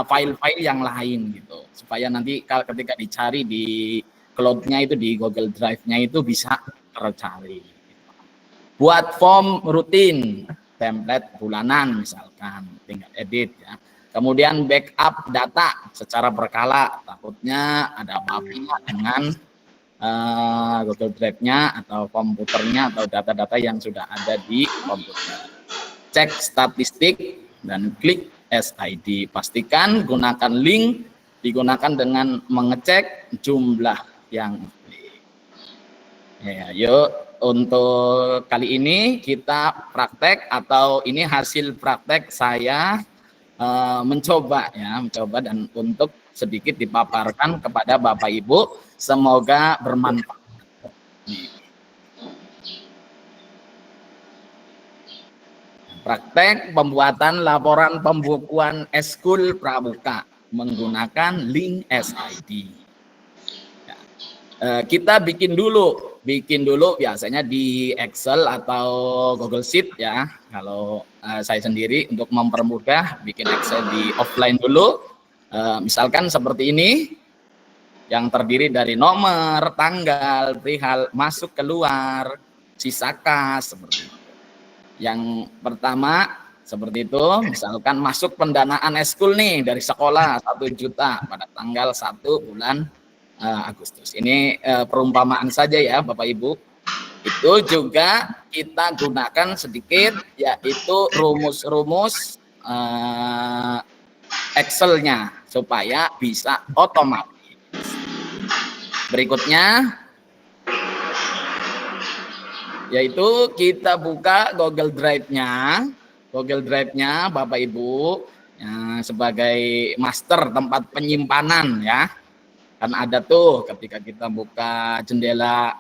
file-file yang lain gitu, supaya nanti ketika dicari di cloud-nya itu, di Google Drive-nya itu bisa tercari. Buat form rutin, template bulanan misalkan, tinggal edit ya. Kemudian backup data secara berkala, takutnya ada apa-apa dengan Google Drive-nya atau komputernya atau data-data yang sudah ada di komputer. Cek statistik dan klik SID. Pastikan gunakan link digunakan dengan mengecek jumlah yang klik. Ya, yuk untuk kali ini kita praktek, atau ini hasil praktek saya mencoba dan untuk sedikit dipaparkan kepada Bapak Ibu, semoga bermanfaat. Praktek pembuatan laporan pembukuan eskul pramuka menggunakan link SID. Ya. Kita bikin dulu biasanya di Excel atau Google Sheet ya. Kalau saya sendiri untuk mempermudah bikin Excel di offline dulu. Misalkan seperti ini, yang terdiri dari nomor, tanggal, perihal masuk keluar, sisa kas, seperti itu. Yang pertama seperti itu, misalkan masuk pendanaan eskul nih dari sekolah 1 juta pada tanggal 1 bulan Agustus. Ini perumpamaan saja ya Bapak Ibu. Itu juga kita gunakan sedikit, yaitu rumus-rumus Excel-nya supaya bisa otomatis. Berikutnya yaitu kita buka Google Drive-nya Bapak Ibu ya, sebagai master tempat penyimpanan ya. Kan ada tuh ketika kita buka jendela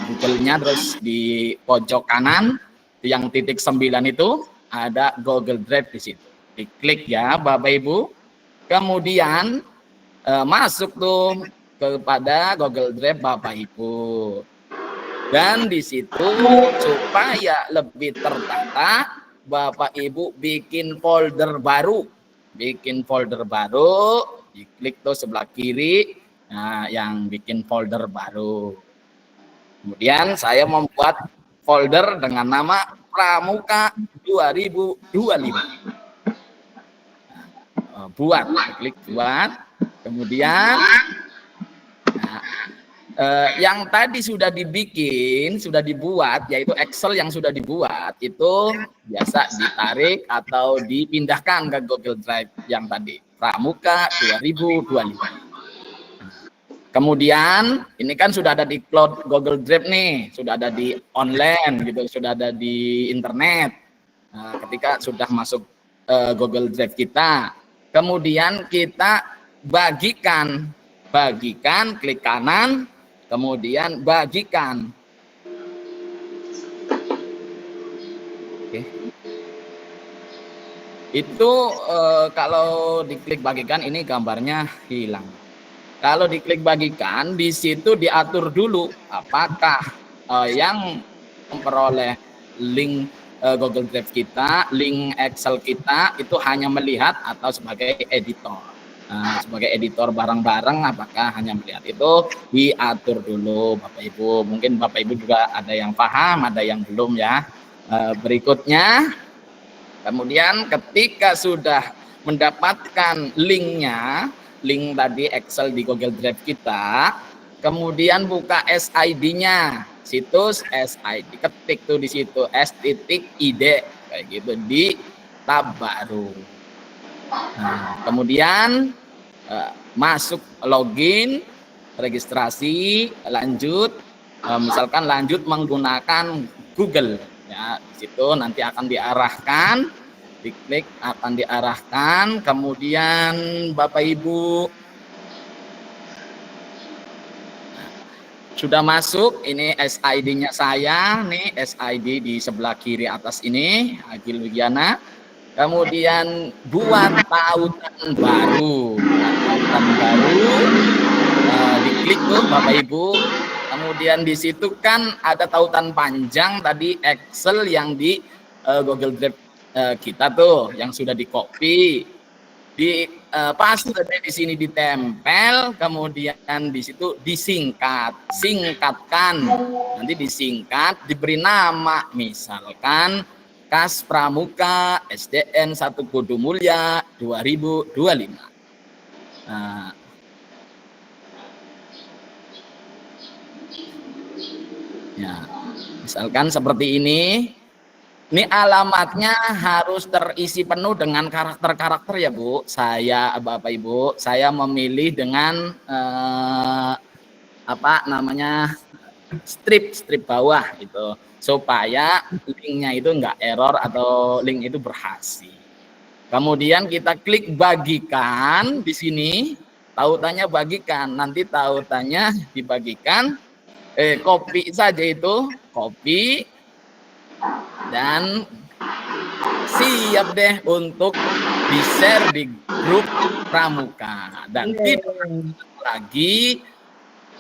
Google-nya, terus di pojok kanan yang titik 9 itu ada Google Drive di situ. Diklik ya Bapak Ibu. Kemudian masuk tuh kepada Google Drive Bapak Ibu. Dan di situ supaya lebih tertata, Bapak Ibu bikin folder baru. Diklik tuh sebelah kiri, nah, yang bikin folder baru. Kemudian saya membuat folder dengan nama Pramuka 2025. Klik buat. Kemudian yang tadi sudah dibuat, yaitu Excel yang sudah dibuat, itu biasa ditarik atau dipindahkan ke Google Drive yang tadi, Pramuka 2025. Kemudian ini kan sudah ada di cloud Google Drive nih, sudah ada di online gitu, sudah ada di internet. Nah, ketika sudah masuk Google Drive kita, kemudian kita bagikan, klik kanan, kemudian bagikan. Oke. Itu kalau diklik bagikan ini gambarnya hilang. Kalau diklik bagikan, di situ diatur dulu apakah yang memperoleh link Google Drive kita, link Excel kita itu hanya melihat atau sebagai editor. Sebagai editor bareng-bareng, apakah hanya melihat, itu diatur dulu Bapak Ibu. Mungkin Bapak Ibu juga ada yang paham, ada yang belum ya. Berikutnya, kemudian ketika sudah mendapatkan linknya, link tadi Excel di Google Drive kita, kemudian buka SID-nya, situs SID, ketik tuh di situ s.id kayak gitu di tab baru. Nah, kemudian masuk login, registrasi, lanjut, misalkan lanjut menggunakan Google ya, di situ nanti akan diarahkan, diklik akan diarahkan, kemudian Bapak Ibu sudah masuk, ini SID-nya saya nih, SID di sebelah kiri atas ini, Agil Wigiana. Kemudian buat tautan baru, diklik tuh Bapak Ibu. Kemudian di situ kan ada tautan panjang tadi Excel yang di Google Drive kita tuh, yang sudah di copy, pas di sini ditempel, kemudian di situ singkatkan, nanti disingkat, diberi nama, misalkan Kas Pramuka SDN 1 Kudu Mulya 2025. Nah, ya, misalkan seperti ini. Ini alamatnya harus terisi penuh dengan karakter-karakter ya Bu. Saya Bapak Ibu, saya memilih dengan strip bawah itu, supaya linknya itu enggak error atau link itu berhasil. Kemudian kita klik bagikan di sini, tautannya bagikan, nanti tautannya dibagikan, copy saja itu, copy, dan siap deh untuk di-share di grup Pramuka, dan tidak lagi,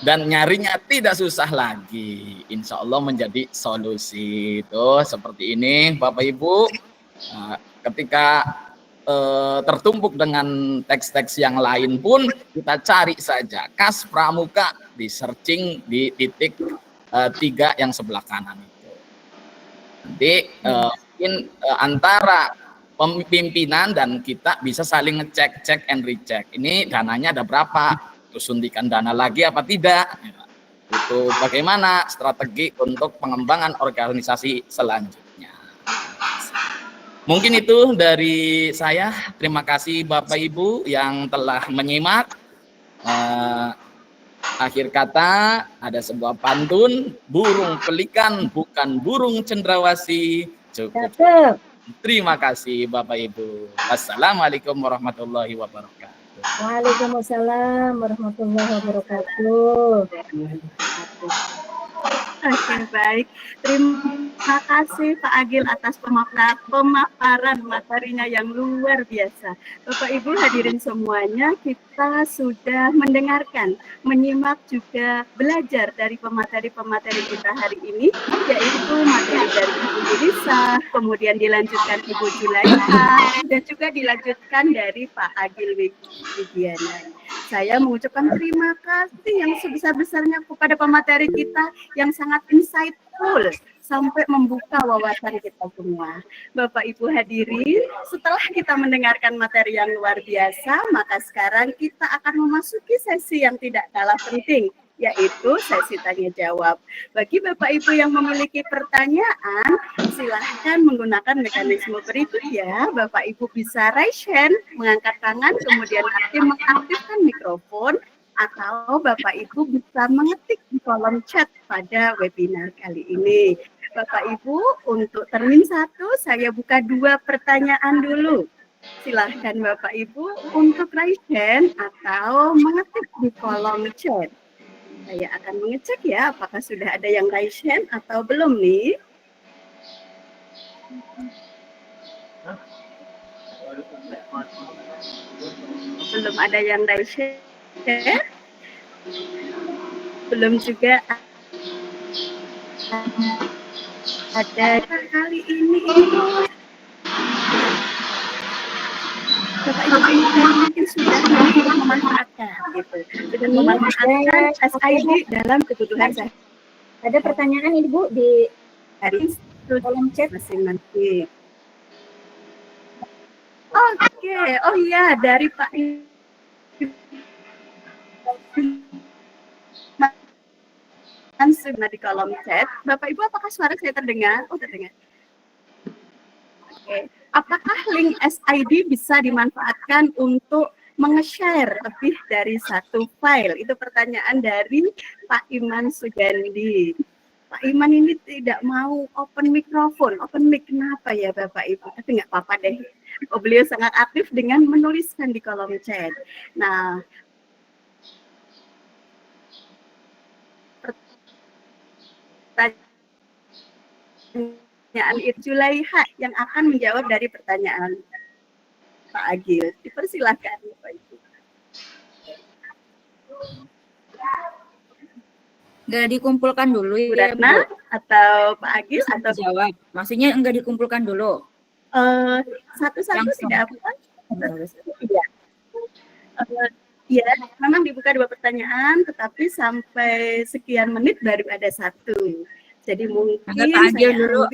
dan nyarinya tidak susah lagi. Insya Allah menjadi solusi. Itu seperti ini Bapak Ibu. Ketika tertumpuk dengan teks-teks yang lain pun, kita cari saja Kas Pramuka, di searching di titik 3 yang sebelah kanan itu. Nanti mungkin antara pimpinan dan kita bisa saling ngecek, check and recheck. Ini dananya ada berapa? Suntikan dana lagi apa tidak, itu bagaimana strategi untuk pengembangan organisasi selanjutnya. Mungkin itu dari saya. Terima kasih Bapak Ibu yang telah menyimak. Akhir kata, ada sebuah pantun, burung pelikan bukan burung cendrawasih. Cukup. Terima kasih Bapak Ibu. Assalamualaikum warahmatullahi wabarakatuh. Waalaikumsalam warahmatullahi wabarakatuh. Oke, baik. Terima kasih Pak Agil atas pemaparan materinya yang luar biasa. Bapak Ibu hadirin semuanya, kita sudah mendengarkan, menyimak, juga belajar dari pemateri-pemateri kita hari ini, yaitu materi dari Ibu Yulisa, kemudian dilanjutkan Ibu Julaika, dan juga dilanjutkan dari Pak Agil Wigiana. Saya mengucapkan terima kasih yang sebesar-besarnya kepada pemateri kita yang sangat insightful sampai membuka wawasan kita semua. Bapak Ibu hadirin, setelah kita mendengarkan materi yang luar biasa, maka sekarang kita akan memasuki sesi yang tidak kalah penting, yaitu sesi tanya jawab. Bagi Bapak Ibu yang memiliki pertanyaan, silahkan menggunakan mekanisme berikut ya. Bapak Ibu bisa raise hand, mengangkat tangan, kemudian mengaktifkan mikrofon, atau Bapak Ibu bisa mengetik di kolom chat pada webinar kali ini. Bapak Ibu, untuk termin 1 saya buka 2 pertanyaan dulu. Silahkan Bapak Ibu untuk raise hand atau mengetik di kolom chat. Saya akan mengecek ya, apakah sudah ada yang raise hand atau belum nih. Belum ada yang raise hand. Belum juga ada kali ini itu Bapak Ibu mungkin sudah memanfaatkan gitu, dengan memanfaatkan SID dalam kebutuhan saya. Ada pertanyaan ini Bu di kolom chat masing-masing. Oke, oh iya, dari Pak langsung di kolom chat. Bapak Ibu, apakah suara saya terdengar? Oh, terdengar. Oke. Apakah link SID bisa dimanfaatkan untuk menge-share lebih dari satu file? Itu pertanyaan dari Pak Iman Sugandi. Pak Iman ini tidak mau open mikrofon, open mic. Kenapa ya Bapak Ibu? Tapi nggak apa-apa deh. Oh, beliau sangat aktif dengan menuliskan di kolom chat. Nah, pertanyaan itu Julaiha yang akan menjawab dari pertanyaan Pak Agil. Dipersilakan Bapak Ibu. Nggak dikumpulkan dulu Bu ya, Ratna atau Pak Agil atau jawab. Maksudnya enggak dikumpulkan dulu. Satu-satu tidak apa? Iya. Ya, memang dibuka 2 pertanyaan, tetapi sampai sekian menit baru ada 1. Jadi mungkin saya dulu.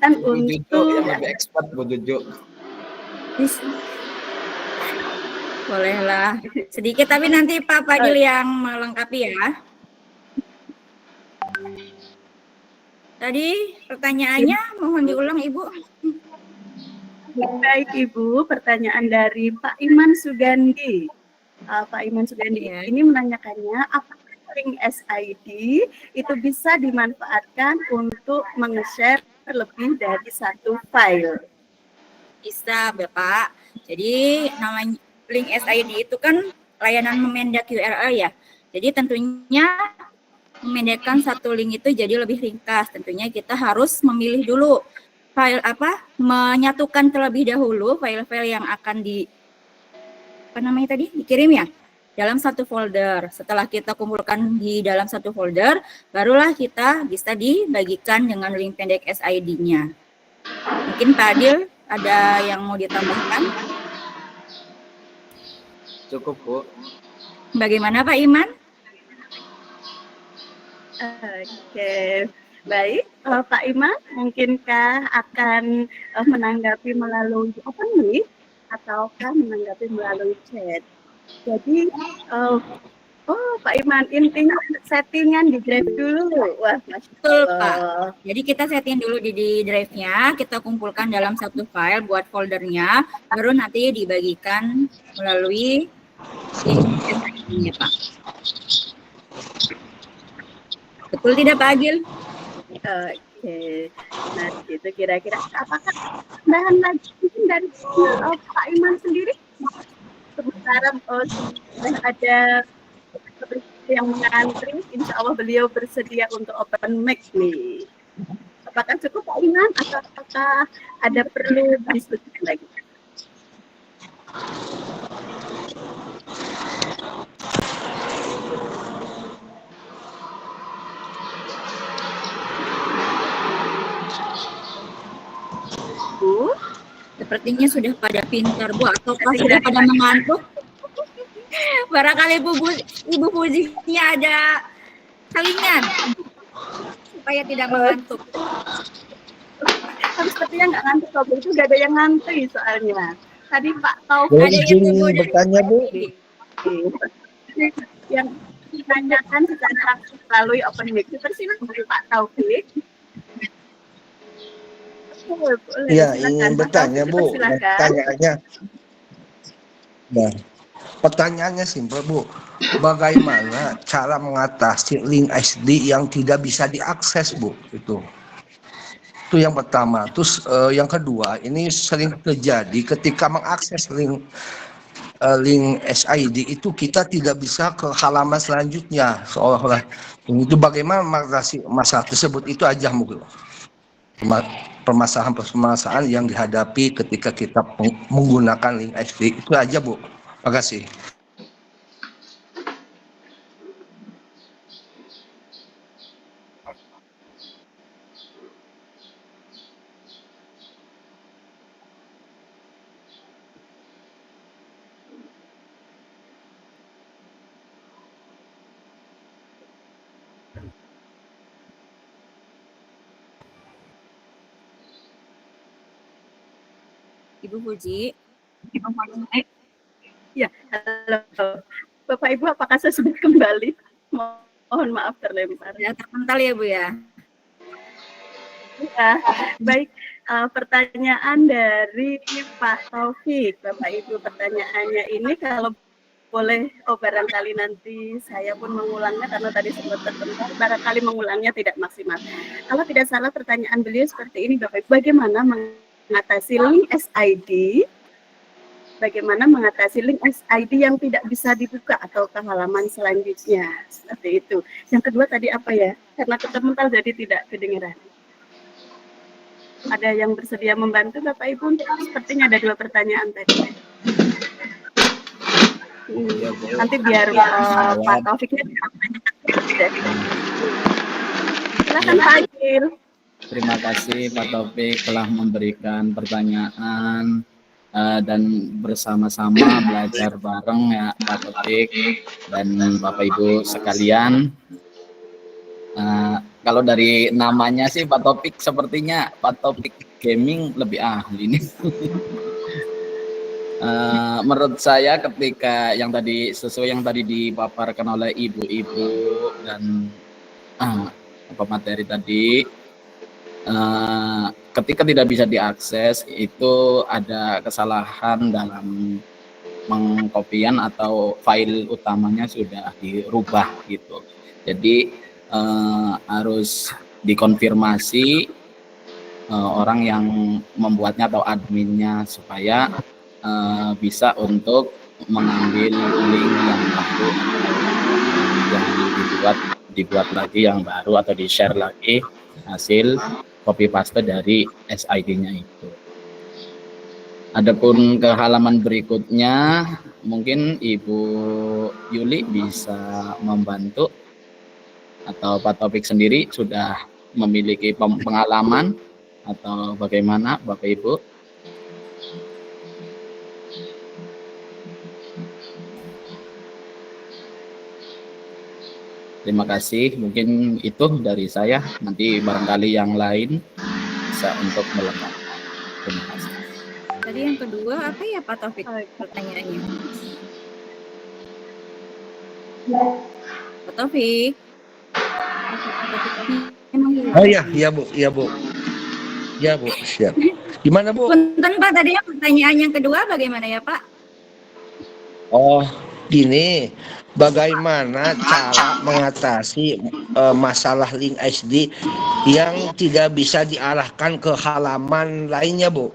ambil untuk yang lebih expert Bu Juju. Bolehlah sedikit, tapi nanti Pak Fadil yang melengkapi ya. Tadi pertanyaannya mohon diulang Ibu. Baik Ibu, pertanyaan dari Pak Iman Sugandi. Pak Iman Sugandi ini menanyakannya, apakah link SID itu bisa dimanfaatkan untuk menge-share lebih dari satu file? Bisa Bapak. Jadi namanya link SID itu kan layanan memendak URL ya. Jadi tentunya memendekkan satu link itu jadi lebih ringkas. Tentunya kita harus memilih dulu file menyatukan terlebih dahulu file-file yang akan dikirim ya dalam satu folder. Setelah kita kumpulkan di dalam satu folder, barulah kita bisa dibagikan dengan link pendek SID-nya. Mungkin Pak Adil ada yang mau ditambahkan? Cukup Bu. Bagaimana Pak Iman? Oke, baik Pak Iman, mungkinkah akan menanggapi melalui open mic ataukah menanggapi melalui chat? Jadi, Pak Iman, intinya settingan di drive dulu. Wah, betul Pak. Jadi kita setting dulu di drive-nya, kita kumpulkan dalam satu file buat foldernya, baru nanti dibagikan melalui link SID-nya Pak. Betul tidak Pak Agil? Oke, nah gitu kira-kira. Apakah tambahan lagi dari Pak Iman sendiri? Sementara sudah ada yang mengantri, insya Allah beliau bersedia untuk open mic nih. Apakah cukup Pak Iman atau apakah ada perlu diskusi lagi? Bu, sepertinya sudah pada pintar Bu, ataukah sudah pada mengantuk? Barangkali Ibu Fuzinya ada salingan supaya tidak mengantuk. Tapi sepertinya nggak ngantuk, kalau itu nggak ada yang ngantri soalnya. Tadi Pak Taufik boleh izin bertanya Bu? Yang ditanyakan secara langsung melalui open mic. Persilakan Pak Taufik. Iya, ingin bertanya Bu. Pertanyaannya, nah, pertanyaannya simpel Bu. Bagaimana cara mengatasi link SD yang tidak bisa diakses Bu? Itu yang pertama. Terus yang kedua, ini sering terjadi ketika mengakses link SID itu kita tidak bisa ke halaman selanjutnya, seolah-olah itu bagaimana mengatasi masalah tersebut. Itu aja mungkin permasalahan yang dihadapi ketika kita menggunakan link SD. Itu aja Bu. Terima kasih. Ibu Puji. Ya, halo. Bapak Ibu, apakah saya sudah kembali? Mohon maaf terlempar. Ya, terpental ya Bu ya. Ya, baik. Pertanyaan dari Pak Taufik, Bapak Ibu, pertanyaannya ini kalau boleh, barangkali nanti saya pun mengulangnya karena tadi sempat terpental, barangkali mengulangnya tidak maksimal. Kalau tidak salah pertanyaan beliau seperti ini, Bapak Ibu, bagaimana mengatasi link SID? Bagaimana mengatasi link SID yang tidak bisa dibuka atau ke halaman selanjutnya? Seperti itu. Yang kedua tadi apa ya? Karena terpental jadi tidak kedengaran. Ada yang bersedia membantu Bapak Ibu? Sepertinya ada 2 pertanyaan tadi. Ya, Bu. Nanti biar Pak Taufiknya silakan Pak Agil. Terima kasih Pak Taufik telah memberikan pertanyaan dan bersama-sama belajar bareng ya Pak Taufik dan Bapak Ibu sekalian. Kalau dari namanya sih Pak Taufik sepertinya Pak Taufik Gaming lebih ahli nih. Menurut saya ketika yang tadi sesuai yang tadi dipaparkan oleh ibu-ibu dan pemateri tadi, ketika tidak bisa diakses itu ada kesalahan dalam pengkopian atau file utamanya sudah dirubah gitu. Jadi harus dikonfirmasi orang yang membuatnya atau adminnya supaya bisa untuk mengambil link yang baru yang dibuat lagi yang baru atau di-share lagi hasil copy paste dari SID-nya itu. Adapun ke halaman berikutnya mungkin Ibu Yuli bisa membantu atau Pak Taufik sendiri sudah memiliki pengalaman atau bagaimana Bapak Ibu? Terima kasih, mungkin itu dari saya. Nanti barangkali yang lain bisa untuk melengkapi. Terima kasih. Tadi yang kedua apa ya Pak Taufik pertanyaannya? Pak Taufik. Oh iya Bu, iya Bu. Ya Bu, siap. Gimana Bu? Punten Pak, tadi pertanyaan yang kedua bagaimana ya Pak? Oh, gini. Bagaimana cara mengatasi masalah link SD yang tidak bisa diarahkan ke halaman lainnya, Bu?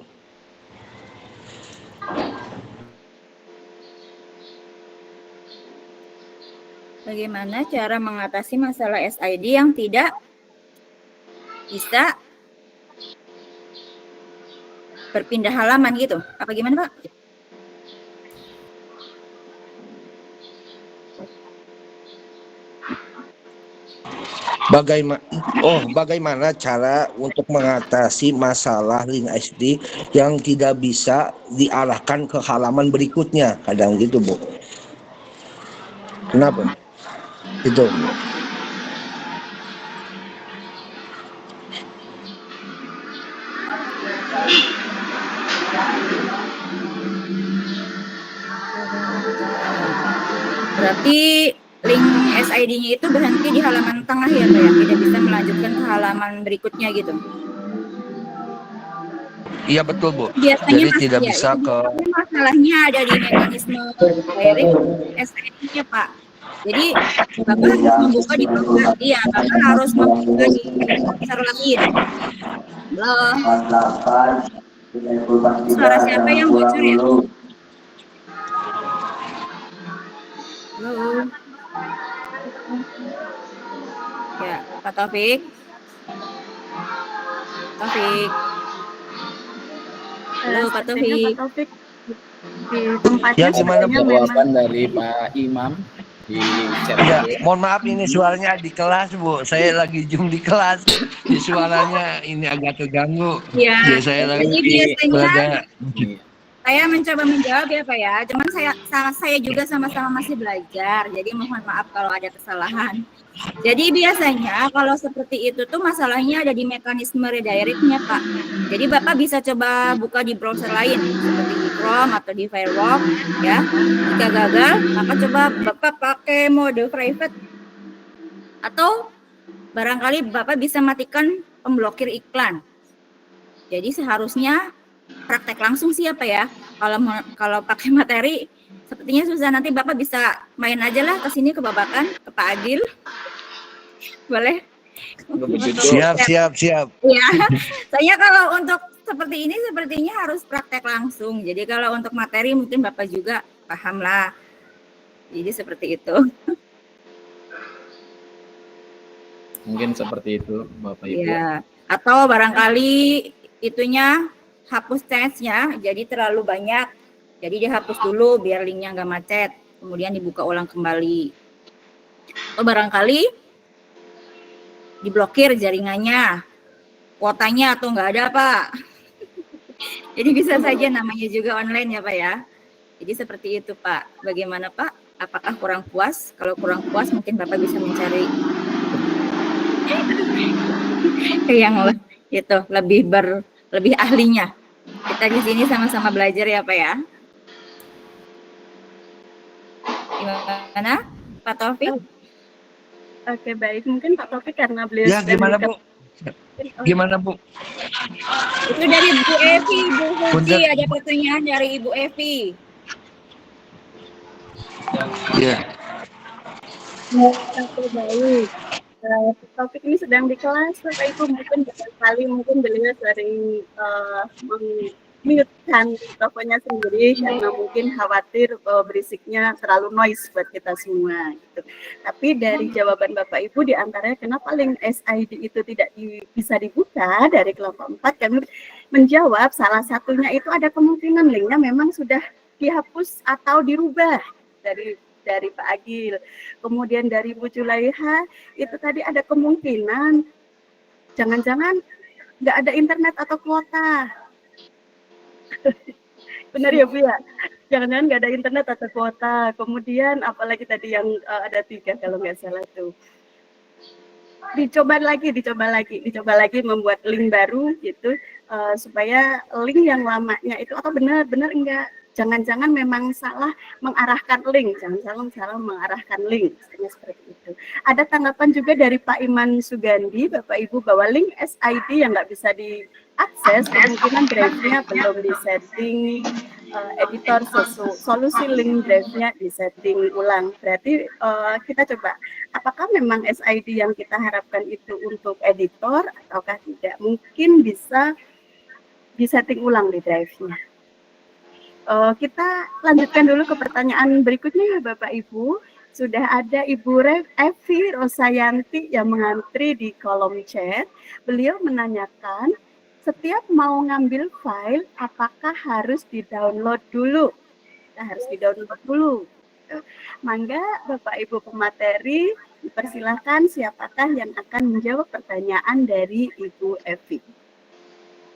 Bagaimana cara mengatasi masalah SID yang tidak bisa berpindah halaman gitu? Apa gimana Pak? Bagaimana cara untuk mengatasi masalah link SD yang tidak bisa diarahkan ke halaman berikutnya? Kadang gitu, Bu. Kenapa? Itu. Berarti link SID-nya itu berhenti di halaman tengah ya Pak ya? Tidak bisa melanjutkan ke halaman berikutnya gitu? Iya betul Bu. Biasanya jadi tidak ya, bisa ke. Masalahnya ada di mekanisme wiring SID-nya Pak. Jadi Bapak harus membuka di Bapak, iya Bapak harus membuka di komputer lain. Halo. Suara siapa yang bocor ya? Halo. Ya, Pak Taufik. Taufik. Halo Pak Taufik. Di tempatnya Ya gimana jawaban dari Pak Imam di chat. Ya, mohon maaf ini suaranya di kelas Bu. Saya lagi zoom di kelas. Di suaranya ini agak terganggu. Ya, saya lagi biasanya berada. Saya mencoba menjawab ya Pak ya, cuman saya juga sama-sama masih belajar, jadi mohon maaf kalau ada kesalahan. Jadi biasanya kalau seperti itu tuh masalahnya ada di mekanisme redirect-nya Pak. Jadi Bapak bisa coba buka di browser lain, seperti di Chrome atau di Firefox ya. Jika gagal, maka coba Bapak pakai mode private. Atau barangkali Bapak bisa matikan pemblokir iklan. Jadi seharusnya praktek langsung sih apa ya. Kalau pakai materi sepertinya susah, nanti Bapak bisa main aja lah ke sini ke Babakan, ke Pak Agil. Boleh? Siap. Iya. Saya kalau untuk seperti ini sepertinya harus praktek langsung. Jadi kalau untuk materi mungkin Bapak juga paham lah. Jadi seperti itu. Mungkin seperti itu Bapak Ibu. Ya. Atau barangkali itunya hapus chance-nya jadi terlalu banyak, jadi dihapus dulu biar linknya nggak macet, kemudian dibuka ulang kembali. Atau barangkali diblokir jaringannya, kuotanya atau nggak ada Pak. Jadi bisa saja, namanya juga online ya Pak ya. Jadi seperti itu Pak. Bagaimana Pak? Apakah kurang puas? Kalau kurang puas mungkin Bapak bisa mencari yang itu lebih ahlinya. Kita di sini sama-sama belajar ya Pak ya. Gimana Pak Taufik? Oke, baik. Mungkin Pak Taufik karena beliau Ya, gimana Bu? Gimana Bu? Itu dari Bu Evi, Bu Huji, ada pertanyaan dari Ibu Evi. Ya. Oke, baik. Topik ini sedang di kelas, Bapak Ibu, mungkin beliau sering mute-kan mikrofonnya sendiri karena mungkin khawatir berisiknya terlalu noise buat kita semua gitu. Tapi dari jawaban Bapak Ibu diantaranya kenapa link SID itu tidak bisa dibuka dari kelompok 4, kami menjawab salah satunya itu ada kemungkinan linknya memang sudah dihapus atau dirubah dari Pak Agil. Kemudian dari Bu Julaiha itu tadi ada kemungkinan jangan-jangan nggak ada internet atau kuota. Benar ya Bu ya? Jangan-jangan nggak ada internet atau kuota. Kemudian apalagi tadi yang ada 3 kalau nggak salah tuh. Dicoba lagi membuat link baru gitu supaya link yang lamanya itu atau benar-benar enggak, jangan-jangan memang salah mengarahkan link, salah mengarahkan link, misalnya seperti itu. Ada tanggapan juga dari Pak Iman Sugandi, Bapak Ibu, bahwa link SID yang nggak bisa diakses kemungkinan drive-nya belum disetting, editor solusi link drive-nya disetting ulang. Berarti kita coba, apakah memang SID yang kita harapkan itu untuk editor ataukah tidak? Mungkin bisa disetting ulang di drive-nya. Kita lanjutkan dulu ke pertanyaan berikutnya ya Bapak Ibu. Sudah ada Ibu Evi Rosayanti yang mengantri di kolom chat. Beliau menanyakan, setiap mau ngambil file apakah harus di-download dulu? Kita harus di-download dulu. Mangga Bapak Ibu pemateri, dipersilakan siapakah yang akan menjawab pertanyaan dari Ibu Evi.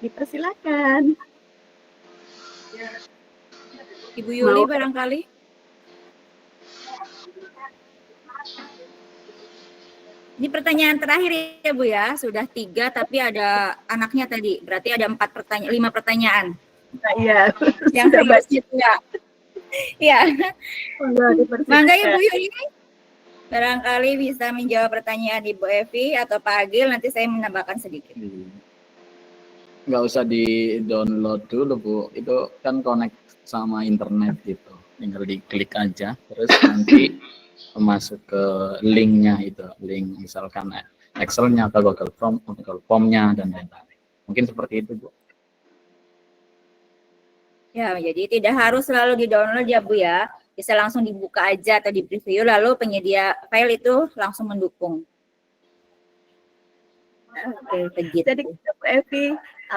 Dipersilakan. Ibu Yuli barangkali. Ini pertanyaan terakhir ya Bu ya, sudah 3 tapi ada anaknya tadi, berarti ada 5 pertanyaan. Iya. Yang serius itu ya. Iya. Mangga Ibu Yuli, barangkali bisa menjawab pertanyaan Ibu Evi atau Pak Agil, nanti saya menambahkan sedikit. Nggak usah di-download dulu Bu, itu kan connect sama internet gitu, tinggal diklik aja, terus nanti masuk ke linknya itu, link misalkan Excel-nya atau Google Form-nya dan lain-lain. Mungkin seperti itu Bu. Ya, jadi tidak harus selalu di-download ya Bu ya, bisa langsung dibuka aja atau di preview, lalu penyedia file itu langsung mendukung. Oke, jadi Bu Evi,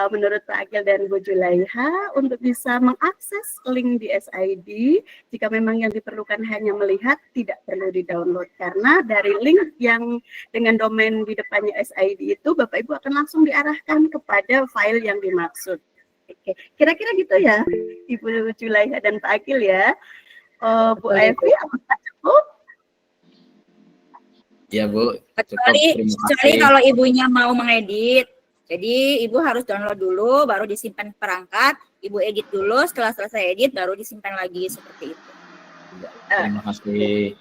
menurut Pak Agil dan Bu Julaiha, untuk bisa mengakses link di SID, jika memang yang diperlukan hanya melihat, tidak perlu di-download. Karena dari link yang dengan domain di depannya SID itu, Bapak Ibu akan langsung diarahkan kepada file yang dimaksud. Oke. Kira-kira gitu ya, Ibu Julaiha dan Pak Agil ya. Bu Evi, apakah cukup? Ya Bu, kecuali kalau ibunya mau mengedit. Jadi ibu harus download dulu, baru disimpan perangkat. Ibu edit dulu, setelah selesai edit baru disimpan lagi seperti itu. Terima kasih.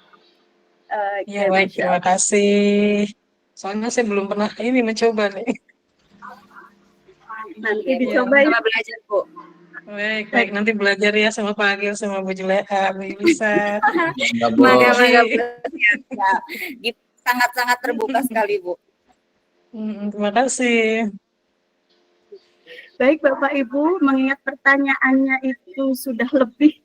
Ya baik, terima kasih. Soalnya saya belum pernah ini mencoba nih. Nanti dicoba ya. Sama belajar Bu. Baik, nanti belajar ya sama Pak Agil, sama Bu Julaiha, Bu Yulisa. Mangga. Sangat-sangat terbuka sekali Bu. Terima kasih. Baik Bapak Ibu, mengingat pertanyaannya itu sudah lebih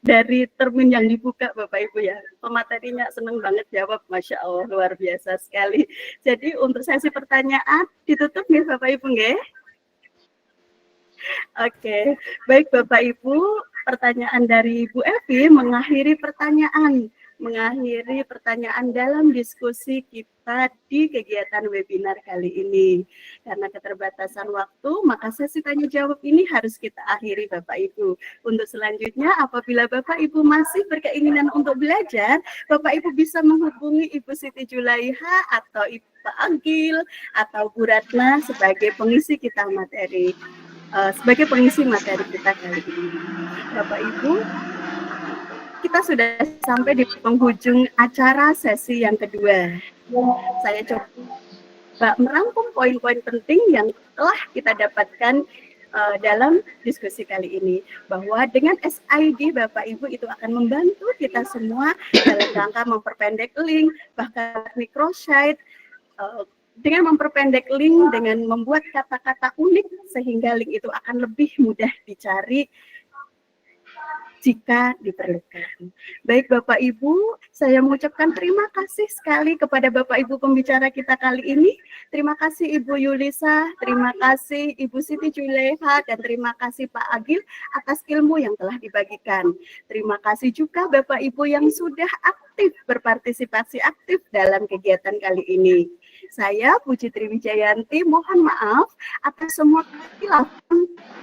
dari termin yang dibuka Bapak Ibu ya. Pematerinya senang banget jawab, Masya Allah, luar biasa sekali. Jadi untuk sesi pertanyaan ditutup nih Bapak Ibu nggih? Oke, baik Bapak Ibu, pertanyaan dari Ibu Evi mengakhiri pertanyaan dalam diskusi kita di kegiatan webinar kali ini. Karena keterbatasan waktu, maka sesi tanya jawab ini harus kita akhiri Bapak Ibu. Untuk selanjutnya, apabila Bapak Ibu masih berkeinginan untuk belajar, Bapak Ibu bisa menghubungi Ibu Siti Julaiha atau Ibu Pak Agil atau Bu Ratna sebagai pengisi kita materi. Sebagai pengisi materi kita kali ini. Bapak Ibu, kita sudah sampai di penghujung acara sesi yang kedua. Saya coba merangkum poin-poin penting yang telah kita dapatkan dalam diskusi kali ini. Bahwa dengan SID Bapak Ibu itu akan membantu kita semua dalam rangka memperpendek link, bahkan microsite, dengan memperpendek link, dengan membuat kata-kata unik, sehingga link itu akan lebih mudah dicari jika diperlukan. Baik Bapak Ibu, saya mengucapkan terima kasih sekali kepada Bapak Ibu pembicara kita kali ini. Terima kasih Ibu Yulisa, terima kasih Ibu Siti Julaiha, dan terima kasih Pak Agil atas ilmu yang telah dibagikan. Terima kasih juga Bapak Ibu yang sudah aktif berpartisipasi aktif dalam kegiatan kali ini. Saya Puji Triwijayanti mohon maaf atas semua kekeliruan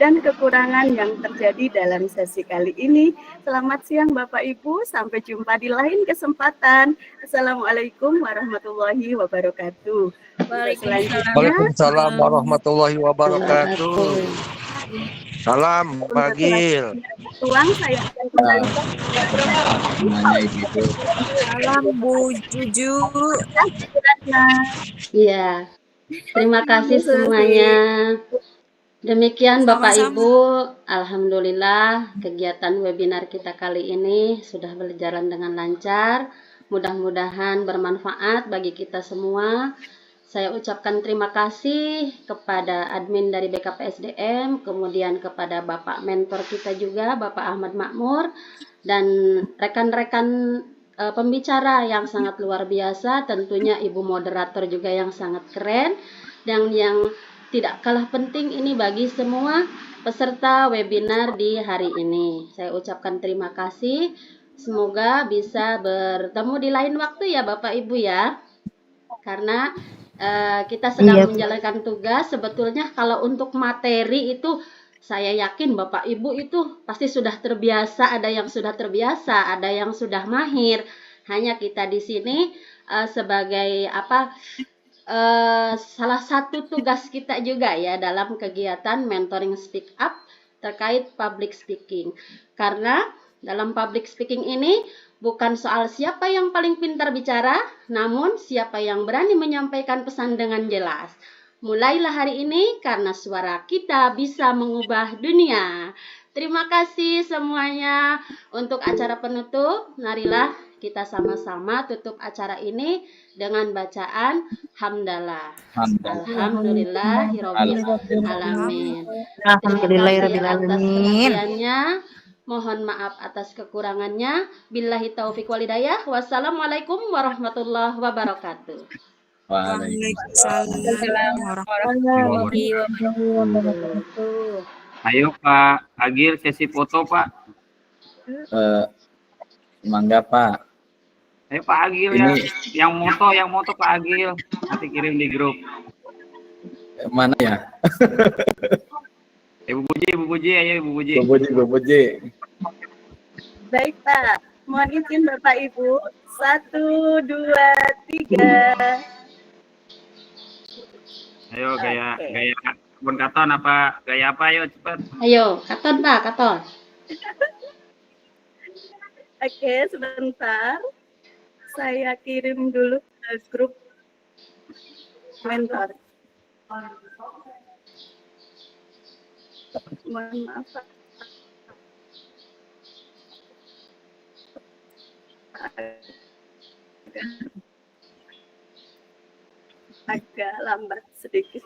dan kekurangan yang terjadi dalam sesi kali ini. Selamat siang Bapak Ibu, sampai jumpa di lain kesempatan. Assalamualaikum warahmatullahi wabarakatuh. Waalaikumsalam warahmatullahi wabarakatuh. Salam Pak Agil. Tuang saya akan kembalikan. Salam Bu Juju. Iya, terima kasih semuanya. Demikian Bapak Ibu, alhamdulillah kegiatan webinar kita kali ini sudah berjalan dengan lancar. Mudah-mudahan bermanfaat bagi kita semua. Saya ucapkan terima kasih kepada admin dari BKPSDM, kemudian kepada Bapak mentor kita juga, Bapak Ahmad Makmur, dan rekan-rekan pembicara yang sangat luar biasa, tentunya Ibu moderator juga yang sangat keren, dan yang tidak kalah penting ini bagi semua peserta webinar di hari ini. Saya ucapkan terima kasih, semoga bisa bertemu di lain waktu ya Bapak Ibu ya, karena kita sedang menjalankan tugas. Sebetulnya kalau untuk materi itu saya yakin Bapak Ibu itu pasti sudah terbiasa, ada yang sudah terbiasa, ada yang sudah mahir. Hanya kita di sini sebagai salah satu tugas kita juga ya dalam kegiatan mentoring speak up terkait public speaking. Karena dalam public speaking ini bukan soal siapa yang paling pintar bicara, namun siapa yang berani menyampaikan pesan dengan jelas. Mulailah hari ini karena suara kita bisa mengubah dunia. Terima kasih semuanya. Untuk acara penutup, marilah kita sama-sama tutup acara ini dengan bacaan hamdalah. Alhamdulillahirabbil alamin. Alhamdulillahirabbil alamin. Mohon maaf atas kekurangannya. Billahi taufiq wal hidayah. Wassalamualaikum warahmatullahi wabarakatuh. Waalaikumsalam warahmatullahi wabarakatuh. Ayo Pak Agil sesi foto Pak. Mangga Pak. Ayo Pak Agil yang moto Pak Agil, nanti kirim di grup. Mana ya? Ibu Puji, ayo Ibu Puji. Ibu Puji. Baik Pak, mohon izin Bapak Ibu. 1, 2, 3. Ayo gaya kebun katon apa gaya apa, ayo cepat. Ayo, katon Pak, katon. Oke, sebentar. Saya kirim dulu ke grup mentor. Mohon maaf Pak. Agak lambat sedikit.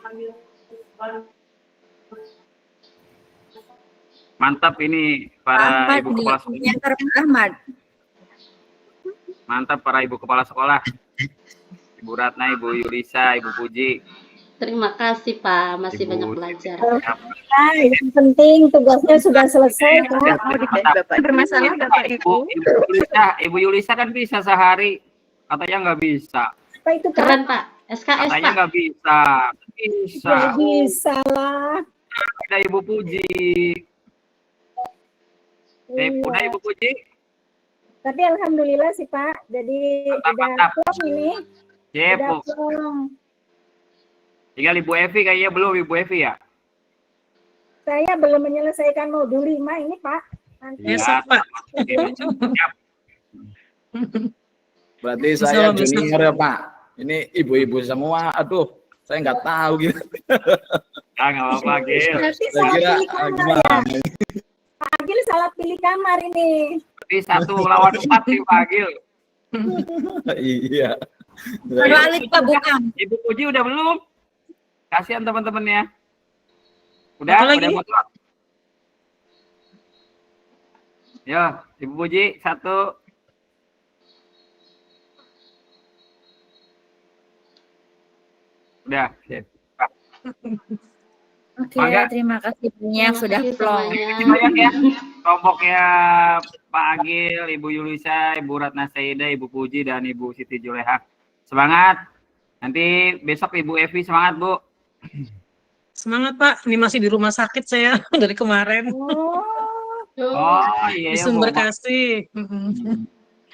Mantap ini para Ahmad ibu di kepala sekolah. Mentor Ahmad. Mantap para ibu kepala sekolah. Ibu Ratna, Ibu Yulisa, Ibu Puji. Terima kasih Pak, masih Ibu. banyak belajar. Nah, yang penting tugasnya sudah selesai, Pak. Mau Bapak bermasalah Bapak Ibu. Ibu Yulisa kan bisa sehari, katanya nggak bisa. Apa itu, Pak? Keren Pak, SKS Katanya Pak. nggak bisa. Bisa. Ya bisa lah. Ada Ibu Puji. Udah Ibu Puji. Tapi alhamdulillah sih Pak, jadi udah plong ini. Udah Jepu. plong. Tinggal Ibu Evi kayaknya belum, Ibu Evi ya? Saya belum menyelesaikan modul 5 ini Pak. Nanti Besok, Pak. Siap. Berarti Insya saya Allah besok. junior ya Pak. Ini ibu-ibu semua. Aduh, saya nggak tahu gitu. Ya nggak apa-apa, Gil. Nanti Saya salah kira pilih kamar ya. gimana? Pak Agil salah pilih kamar ini. Berarti 1 lawan 4 nih Pak Gil. Iya. Balik Pak, bukan. Ibu Puji udah belum? Kasihan teman-temannya. Udah, Satu lagi. udah mutlak. Ya, Ibu Puji 1. Udah, sip. Oke, Mangga. terima kasih banyak sudah kasih plong. semuanya. Terima kasih banyak ya. Kelompoknya Pak Agil, Ibu Yulisa, Ibu Ratna Saida, Ibu Puji, dan Ibu Siti Juleha. Semangat. Nanti besok Ibu Evi semangat, Bu. Semangat Pak, ini masih di rumah sakit saya dari kemarin. Oh, iya Di ya, Bu. Sumber Kasih.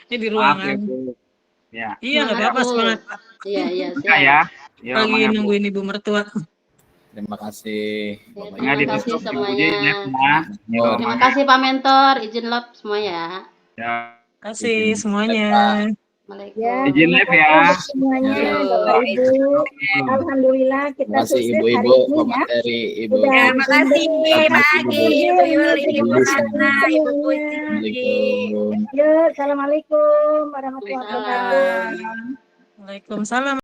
Ini di Maaf ya, ruangan. Bu. Ya. Iya, nggak apa-apa, semangat Pak. Iya, iya, Buka siap. ya. Yo, Lagi semangat, Bu. nungguin ibu mertua. Terima kasih. Ya, Bapak terima Ingat kasih ditutup, Ibu semuanya. Puji, next ya. Yo, Terima kasih Pak Mentor, izin love semua ya. ya. Kasih Izin, semuanya. Assalamualaikum. Ya, Izin live ya. semuanya Ya. Bapak Ibu. Alhamdulillah kita Terima kasih sukses hari ibu-ibu, ini ya. pemateri ibu. Udah Ya, makasih Pak Agil, Ibu Yuli, Ibu Ratna, Ibu Puji. Assalamualaikum. Yuk, assalamualaikum warahmatullahi wabarakatuh. Waalaikumsalam.